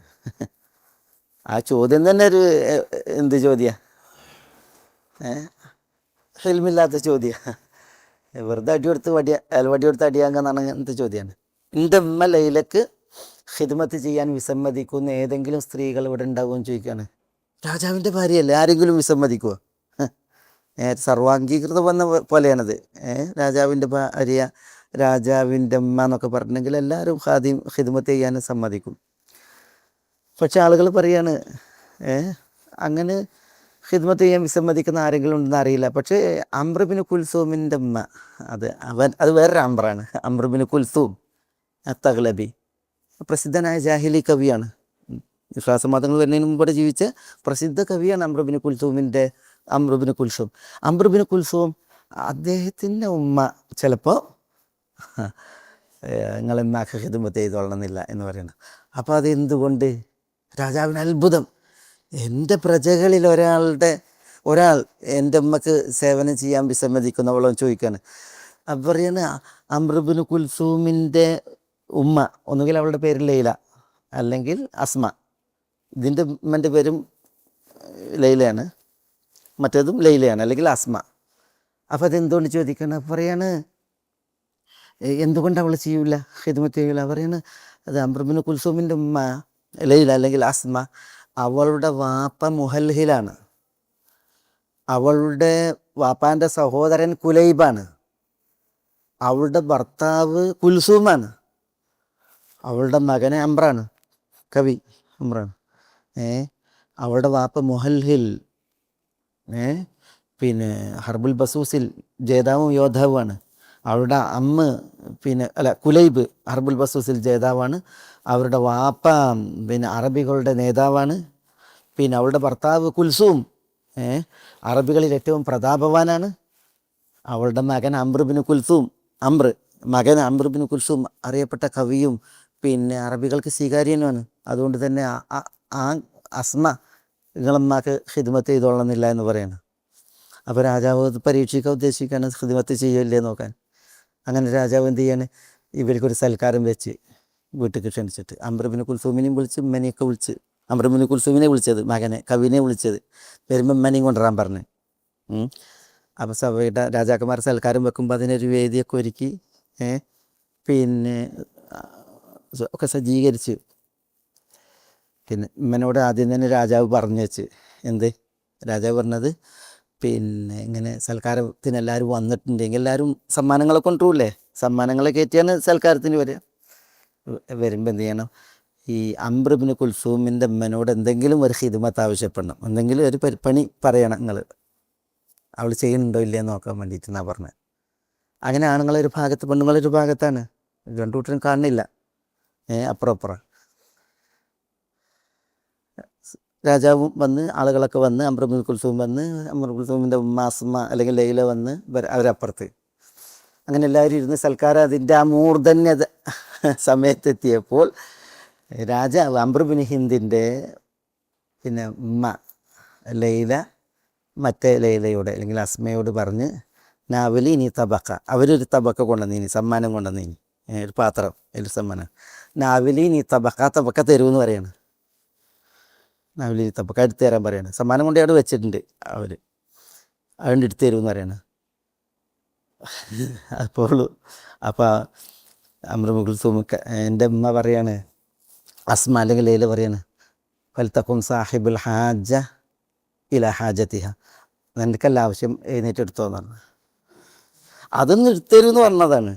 ആ ചോദ്യം തന്നെ ഒരു എന്ത് ചോദ്യ, ഹിൽമില്ലാത്ത ചോദ്യ, വെറുതെ വടിയെടുത്ത് അടിയാങ്ങാന്നാണ് അങ്ങനത്തെ ചോദ്യമാണ്. എൻ്റെ ഉമ്മ ലൈലക്ക് ഹിദ്മത്ത് ചെയ്യാൻ വിസമ്മതിക്കുന്ന ഏതെങ്കിലും സ്ത്രീകൾ ഇവിടെ ഉണ്ടാവുമെന്ന് ചോദിക്കുകയാണ്. രാജാവിൻ്റെ ഭാര്യയല്ലേ, ആരെങ്കിലും വിസമ്മതിക്കുമോ? സർവാംഗീകൃതം വന്ന പോലെയാണത്. രാജാവിൻ്റെ ഭാര്യ, രാജാവിൻ്റെ അമ്മ എന്നൊക്കെ പറഞ്ഞിട്ടുണ്ടെങ്കിൽ എല്ലാവരും ഹിദ്മത്ത് ചെയ്യാനും സമ്മതിക്കും. പക്ഷെ ആളുകൾ പറയാണ്, അങ്ങനെ ഹിദ്മത്ത് ചെയ്യാൻ വിസമ്മതിക്കുന്ന ആരെങ്കിലും ഉണ്ടെന്ന് അറിയില്ല. പക്ഷേ അംർ ബിൻ കുൽസൂമിൻ്റെ അമ്മ, അത് വേറൊരു അംറാണ്. അംർ ബിൻ കുൽസൂം അത്തഗ്ലബി പ്രസിദ്ധനായ ജാഹിലി കവിയാണ്. വിശ്വാസമതങ്ങൾ വരുന്നതിന് മുമ്പ് ജീവിച്ച പ്രസിദ്ധ കവിയാണ് അംർ ബിൻ കുൽസൂം. അംർ ബിൻ കുൽസൂം അദ്ദേഹത്തിൻ്റെ ഉമ്മ ചിലപ്പോൾ നിങ്ങളെന്നാക്ക് ഹിദ്മത്ത് ചെയ്തോളണമെന്നില്ല എന്ന് പറയുന്നത്. അപ്പോൾ അതെന്തുകൊണ്ട്? രാജാവിന് അത്ഭുതം, എൻ്റെ പ്രജകളിൽ ഒരാളുടെ ഒരാൾ എൻ്റെ ഉമ്മക്ക് സേവനം ചെയ്യാൻ വിസമ്മതിക്കുന്നവളോ ചോദിക്കാണ്. അപ്പം പറയാണ് അംറുബിന് കുൽസൂമിൻ്റെ ഉമ്മ, ഒന്നുകിൽ അവളുടെ പേര് ലൈല അല്ലെങ്കിൽ അസ്മ. ഇതിൻ്റെ ഉമ്മൻ്റെ പേരും ലൈലയാണ്, മറ്റേതും ലൈലയാണ് അല്ലെങ്കിൽ അസ്മ. അപ്പം അതെന്തുകൊണ്ട് ചോദിക്കണം? പറയാണ് എന്തുകൊണ്ട് അവൾ ചെയ്യൂല, ഖിദ്മത്ത് ചെയ്യൂല? പറയാണ് അത് അംറുബിന് കുൽസൂമിൻ്റെ ഉമ്മ ലൈല അല്ലെങ്കിൽ അസ്മ, അവളുടെ വാപ്പ മുഹൽഹിലാണ്, അവളുടെ വാപ്പാൻ്റെ സഹോദരൻ കുലൈബാണ്, അവളുടെ ഭർത്താവ് കുൽസൂമാണ്, അവളുടെ മകന് അമ്രാണ്, കവി അമ്രാണ്. അവളുടെ വാപ്പ മുഹൽഹിൽ, പിന്നെ ഹർബുൽ ബസൂസിൽ ജേതാവും യോദ്ധാവുമാണ്. അവളുടെ അമ്മ കുലൈബ് ഹർബുൽ ബസൂസിൽ ജേതാവാണ്. അവരുടെ വാപ്പ അറബികളുടെ നേതാവാണ്. അവളുടെ ഭർത്താവ് കുൽസൂം അറബികളിൽ ഏറ്റവും പ്രതാപവാനാണ്. അവളുടെ മകൻ അംറുബിന് കുൽസൂം, മകൻ അംറുബിന് കുൽസൂം അറിയപ്പെട്ട കവിയും അറബികൾക്ക് സ്വീകാര്യനുമാണ്. അതുകൊണ്ട് തന്നെ ആ അസ്മ നിങ്ങളമ്മക്ക് ഖിദ്മത്ത് ചെയ്തോളന്നില്ല എന്ന് പറയണം. അപ്പോൾ രാജാവ് പരീക്ഷിക്കാൻ ഉദ്ദേശിക്കുകയാണ്, ഖിദ്മത്ത് ചെയ്യില്ലേ നോക്കാൻ. അങ്ങനെ രാജാവ് എന്ത് ചെയ്യാണ്, ഇവർക്കൊരു സൽക്കാരം വെച്ച് വീട്ടിൽ ക്ഷണിച്ചിട്ട് അംറുബിന് കുൽസൂമിനെയും വിളിച്ച് ഉമ്മനെയൊക്കെ വിളിച്ച്, അംറുബിന് കുൽസൂമിനെ വിളിച്ചത്, മകനെ കവിനെ വിളിച്ചത്, വരുമ്പോൾ ഉമ്മനെയും കൊണ്ടുവരാൻ പറഞ്ഞു. അപ്പോൾ സഭയുടെ രാജാക്കന്മാർ സൽക്കാരം വെക്കുമ്പോൾ അതിനൊരു വേദിയൊക്കെ ഒരുക്കി ഒക്കെ സജ്ജീകരിച്ച്. ഉമ്മനോട് ആദ്യം തന്നെ രാജാവ് പറഞ്ഞു വെച്ച്, രാജാവ് പറഞ്ഞത് ഇങ്ങനെ സൽക്കാരത്തിന് എല്ലാവരും വന്നിട്ടുണ്ടെങ്കിൽ എല്ലാവരും സമ്മാനങ്ങളെ കൊണ്ടുപോകില്ലേ, സമ്മാനങ്ങളെ കയറ്റിയാണ് സൽക്കാരത്തിന് വരിക. വരുമ്പോൾ എന്ത് ചെയ്യണം, ഈ അംറുബിന് കുൽസൂമിൻ്റെ ഉമ്മനോട് എന്തെങ്കിലും ഒരു ഖിദ്മത്ത് ആവശ്യപ്പെടണം, എന്തെങ്കിലും ഒരു പണി പറയണം, നിങ്ങൾ അവൾ ചെയ്യുന്നുണ്ടോ ഇല്ലയെന്ന് നോക്കാൻ വേണ്ടിയിട്ടെന്നാണ് പറഞ്ഞത്. അങ്ങനെ ആണുങ്ങളൊരു ഭാഗത്ത് പെണ്ണുങ്ങളൊരു ഭാഗത്താണ്, രണ്ടു കൂട്ടരും കാണുന്നില്ല, അപ്പുറം. രാജാവും വന്ന്, ആളുകളൊക്കെ വന്ന്, അംറുബിൻ കുൽസൂം വന്ന്, അംറുബിൻ കുൽസൂമിൻ്റെ ഉമ്മ അസ്മ അല്ലെങ്കിൽ ലൈല വന്ന്, അവരപ്പുറത്ത്. അങ്ങനെ എല്ലാവരും ഇരുന്ന് സൽക്കാരം അതിൻ്റെ ആ മൂർധന്യത സമയത്തെത്തിയപ്പോൾ രാജാവ് അംറുബിൻ ഹിന്ദിൻ്റെ ഉമ്മ ലൈല മറ്റേ ലൈലയോട് അല്ലെങ്കിൽ അസ്മയോട് പറഞ്ഞ്, നാവലി നീ തബക്ക, അവരൊരു തബക്ക കൊണ്ടുവന്നീനി, സമ്മാനം കൊണ്ടുവന്നീനി, ഒരു പാത്രം ഒരു സമ്മാനം. നാവലി നീ തബക്ക തരുമെന്ന് പറയാണ്. നാവലി തബക്ക എടുത്തു തരാൻ പറയാണ്. സമ്മാനം കൊണ്ട് അവിടെ വെച്ചിട്ടുണ്ട് അവർ, അതുകൊണ്ട് എടുത്തു തരുമെന്ന് പറയാണ്. അപ്പോൾ അംറുബിൻ കുൽസൂം എൻ്റെ ഉമ്മ പറയാണ്, അസ്മ അല്ലെങ്കിൽ ലൈല പറയാണ്, ഫൽതഖും സാഹിബുൽ ഹാജ ഇല ഹാജത്തിഹ, നിനക്കല്ല ആവശ്യം എഴുന്നേറ്റ് എടുത്തോന്ന് പറഞ്ഞു. അതൊന്നും എടുത്തരുമെന്ന് പറഞ്ഞതാണ്.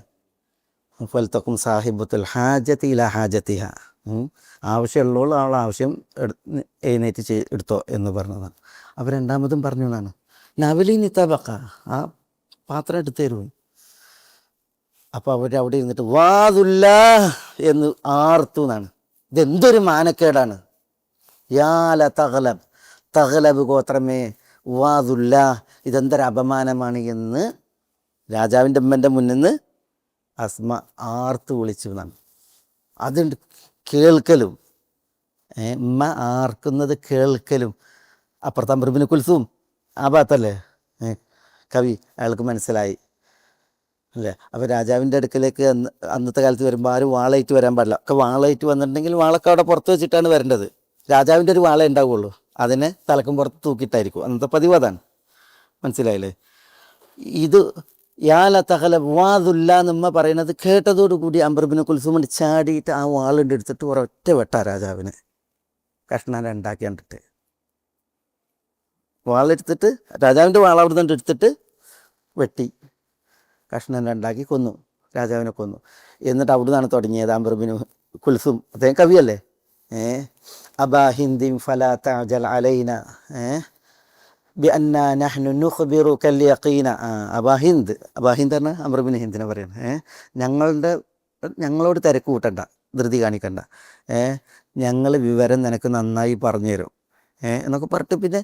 ഫൽതഖും സാഹിബത്തുൽ ഹാജത്തി ഇല ഹാജത്തിഹ, ആവശ്യമുള്ളവൾ അവൾ ആവശ്യം എഴുന്നേറ്റ് എടുത്തോ എന്ന് പറഞ്ഞതാണ്. അപ്പോൾ രണ്ടാമതും പറഞ്ഞു എന്നാണ്, നവലി നിത്തബക്ക, ആ പാത്രം എടുത്തു തരുമോ. അപ്പോൾ അവരവിടെ ഇരുന്നിട്ട് വാതുല്ല എന്ന് ആർത്തു എന്നാണ്. ഇതെന്തൊരു മാനക്കേടാണ്, യാല തഗ്ലബ് ഗോത്രമേ വാതുല്ല, ഇതെന്തൊരു അപമാനമാണ് എന്ന് രാജാവിൻ്റെ ഉമ്മൻ്റെ മുന്നിൽ നിന്ന് അസ്മ ആർത്ത് വിളിച്ചു എന്നാണ്. അതുണ്ട് കേൾക്കലും, ഉമ്മ ആർക്കുന്നത് കേൾക്കലും. അപ്പുറത്ത് അംറുബിൻ കുൽസൂം ആ ഭാഗത്തല്ലേ കവി, അയാൾക്ക് മനസ്സിലായി അല്ലേ. അപ്പോൾ രാജാവിൻ്റെ അടുക്കലേക്ക് അന്നത്തെ കാലത്ത് വരുമ്പോൾ ആരും വാളയിട്ട് വരാൻ പാടില്ല, ഒക്കെ വാളയിട്ട് വന്നിട്ടുണ്ടെങ്കിൽ വാളൊക്കെ അവിടെ പുറത്ത് വെച്ചിട്ടാണ് വരേണ്ടത്. രാജാവിൻ്റെ ഒരു വാള ഉണ്ടാവുള്ളൂ, അതിനെ തലക്കും പുറത്ത് തൂക്കിയിട്ടായിരിക്കും, അന്നത്തെ പതിവ് അതാണ്. മനസ്സിലായില്ലേ? ഇത് യാല തഹല വാതുല്ല എന്നുമ്മ പറയുന്നത് കേട്ടതോടുകൂടി അംറുബിൻ കുൽസൂം ചാടിയിട്ട് ആ വാളുണ്ട് എടുത്തിട്ട് ഒരൊറ്റ വെട്ടാ രാജാവിന് കഷ്ണം രണ്ടാക്കി കണ്ടിട്ട്, വാളെടുത്തിട്ട് രാജാവിൻ്റെ വാൾ അവിടെ നിന്ന് എടുത്തിട്ട് വെട്ടി കഷ്ണം രണ്ടാക്കി കൊന്നു, രാജാവിനെ കൊന്നു. എന്നിട്ട് അവിടെ നിന്നാണ് തുടങ്ങിയത് അംറുബിൻ കുൽസൂം, അദ്ദേഹം കവിയല്ലേ. അബാ ഹിന്ദിം ഫലാ തഅജൽ അലൈന ബിഅന്ന നഹ്നു നുഖ്ബിറുക യഖീന. അബാഹിന്ദ് പറഞ്ഞാൽ അംറുബിൻ ഹിന്ദിനെ പറയണം, ഞങ്ങളോട് തിരക്ക് കൂട്ടണ്ട, ധൃതി കാണിക്കണ്ട, ഞങ്ങൾ വിവരം നിനക്ക് നന്നായി പറഞ്ഞു തരും എന്നൊക്കെ പറഞ്ഞിട്ട് പിന്നെ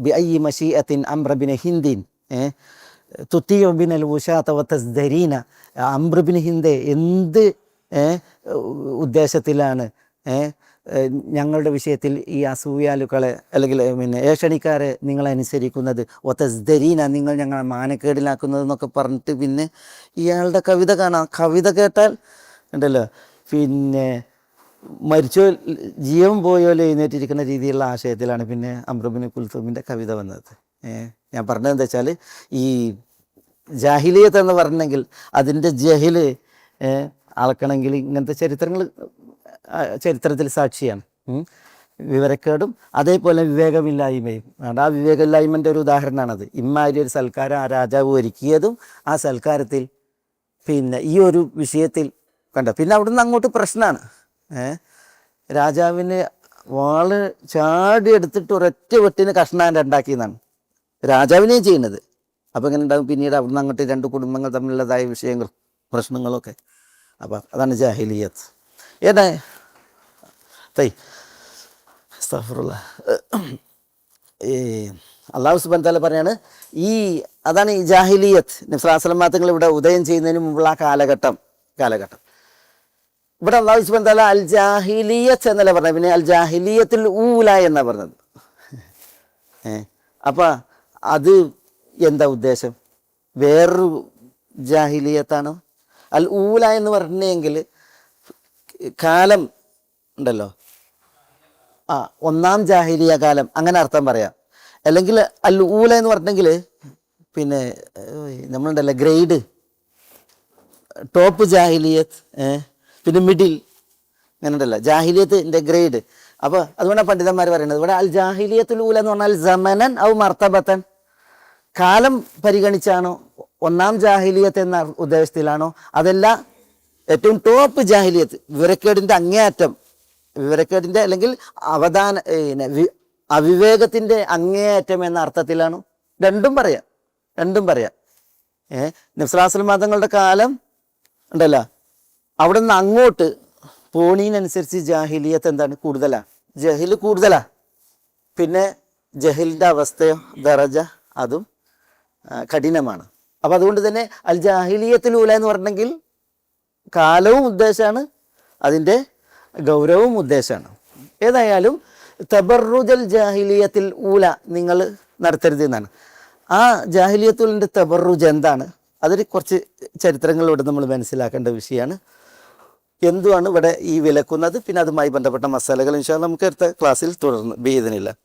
ബിഅയ്യി മശീഅത്തിൻ അംറുബിൻ ഹിന്ദിൻ തുത്തിയോ ബിനൽ ഉശാത വതസ്ദരീന. അംറുബിൻ ഹിന്ദ് എന്ത് ഉദ്ദേശത്തിലാണ് ഞങ്ങളുടെ വിഷയത്തിൽ ഈ അസൂയാലുക്കളെ അല്ലെങ്കിൽ പിന്നെ ഏഷണിക്കാരെ നിങ്ങളനുസരിക്കുന്നത് ഒത്തസ്ദരീന നിങ്ങൾ ഞങ്ങളെ മാനക്കേടിലാക്കുന്നത് എന്നൊക്കെ പറഞ്ഞിട്ട് പിന്നെ ഇയാളുടെ കവിത കാണാം. കവിത കേട്ടാൽ ഉണ്ടല്ലോ പിന്നെ മരിച്ചോ ജീവൻ പോയോലെ എഴുന്നേറ്റിരിക്കുന്ന രീതിയിലുള്ള ആശയത്തിലാണ് പിന്നെ അമ്രുബിൻ കുൽസൂമിൻ്റെ കവിത വന്നത്. ഞാൻ പറഞ്ഞത് എന്താ വെച്ചാൽ ഈ ജാഹിലിയത്ത് എന്ന് പറഞ്ഞെങ്കിൽ അതിൻ്റെ ജഹില് അളക്കണമെങ്കിൽ ഇങ്ങനത്തെ ചരിത്രത്തിൽ സാക്ഷിയാണ്. വിവരക്കേടും അതേപോലെ വിവേകമില്ലായ്മയും. ആ വിവേകമില്ലായ്മൻ്റെ ഒരു ഉദാഹരണമാണത്. ഇമ്മാതിരി ഒരു സൽക്കാരം ആ രാജാവ് ഒരുക്കിയതും ആ സൽക്കാരത്തിൽ പിന്നെ ഈ ഒരു വിഷയത്തിൽ കണ്ട പിന്നെ അവിടുന്ന് അങ്ങോട്ട് പ്രശ്നമാണ്. രാജാവിന് വാള് ചാടി എടുത്തിട്ട് ഒരൊറ്റ വെട്ടിന് കഷ്ണം ഉണ്ടാക്കിയെന്നാണ് രാജാവിനെയും ചെയ്യുന്നത്. അപ്പോൾ ഇങ്ങനെ ഉണ്ടാകും പിന്നീട് അവിടുന്ന് അങ്ങോട്ട് രണ്ട് കുടുംബങ്ങൾ തമ്മിലുള്ളതായ വിഷയങ്ങൾ പ്രശ്നങ്ങളൊക്കെ. അപ്പം അതാണ് ജാഹിലിയത്ത്. ഏതാ അള്ളാഹു സുബ്ഹാനഹു വ തആല പറയാണ് അതാണ് ഈ ജാഹിലിയത്ത്. നബി സ്വല്ലല്ലാഹു അലൈഹി വസല്ലം തങ്ങൾ ഇവിടെ ഉദയം ചെയ്യുന്നതിന് മുമ്പുള്ള ആ കാലഘട്ടം ഇവിടെ അള്ളാഹു സുബ്ഹാനഹു വ തആല അൽ ജാഹിലിയത്ത് എന്നല്ല പറഞ്ഞത്, പിന്നെ അൽ ജാഹിലിയത്തുൽ ഊല എന്നാണ് പറഞ്ഞത്. അപ്പം അത് എന്താ ഉദ്ദേശം? വേറൊരു ജാഹിലിയത്താണ്. അൽ ഊല എന്ന് പറഞ്ഞെങ്കിൽ കാലം ഉണ്ടല്ലോ, ഒന്നാം ജാഹിലിയ കാലം അങ്ങനെ അർത്ഥം പറയാം. അല്ലെങ്കിൽ അൽ ഊല എന്ന് പറഞ്ഞെങ്കിൽ പിന്നെ നമ്മളുണ്ടല്ലോ ഗ്രേഡ്, ടോപ്പ് ജാഹിലിയത്ത്, പിന്നെ മിഡിൽ, അങ്ങനെ ഉണ്ടല്ലോ ജാഹിലിയത്തിൻ്റെ ഗ്രേഡ്. അപ്പോൾ അതുകൊണ്ടാണ് പണ്ഡിതന്മാർ പറയുന്നത് ഇവിടെ അൽ ജാഹിലിയത്തുൽ ഊല എന്ന് പറഞ്ഞാൽ സമനൻ ഔ മർത്തബത്തൻ, കാലം പരിഗണിച്ചാണോ, ഒന്നാം ജാഹിലിയത്ത് എന്ന ഉദ്ദേശത്തിലാണോ, അതല്ല ഏറ്റവും ടോപ്പ് ജാഹിലിയത്ത്, വിവരക്കേടിൻ്റെ അങ്ങേയറ്റം, വിവരക്കേടിൻ്റെ അല്ലെങ്കിൽ അവിവേകത്തിൻ്റെ അങ്ങേയറ്റം എന്ന അർത്ഥത്തിലാണോ? രണ്ടും പറയാം. നബി സ്വല്ലല്ലാഹു അലൈഹി വസല്ലം തങ്ങളുടെ കാലം ഉണ്ടല്ലോ, അവിടെ നിന്ന് അങ്ങോട്ട് പോണീനനുസരിച്ച് ജാഹിലിയത്ത് എന്താണ് കൂടുതലാണ്, ജഹില് കൂടുതലാണ്. പിന്നെ ജഹിലിൻ്റെ അവസ്ഥയോ ദറജ അതും കഠിനമാണ്. അപ്പം അതുകൊണ്ട് തന്നെ അൽ ജാഹിലിയത്തുൽ ഊല എന്ന് പറഞ്ഞെങ്കിൽ കാലവും ഉദ്ദേശമാണ്, അതിൻ്റെ ഗൗരവവും ഉദ്ദേശമാണ്. ഏതായാലും തബറുജൽ ജാഹിലിയത്തിൽ ഊല നിങ്ങൾ നടത്തരുത് എന്നാണ്. ആ ജാഹിലിയത്തുലിൻ്റെ തബറുജ് എന്താണ്? അതിൽ കുറച്ച് ചരിത്രങ്ങളിലൂടെ നമ്മൾ മനസ്സിലാക്കേണ്ട വിഷയമാണ്. എന്തുവാണ് ഇവിടെ ഈ വിലക്കുന്നത്, പിന്നെ അതുമായി ബന്ധപ്പെട്ട മസാലകൾ ഇൻഷാ അല്ലാഹ് നമുക്ക് അടുത്ത ക്ലാസ്സിൽ തുടർന്ന് ബിഇദ്നില്ലാഹ്.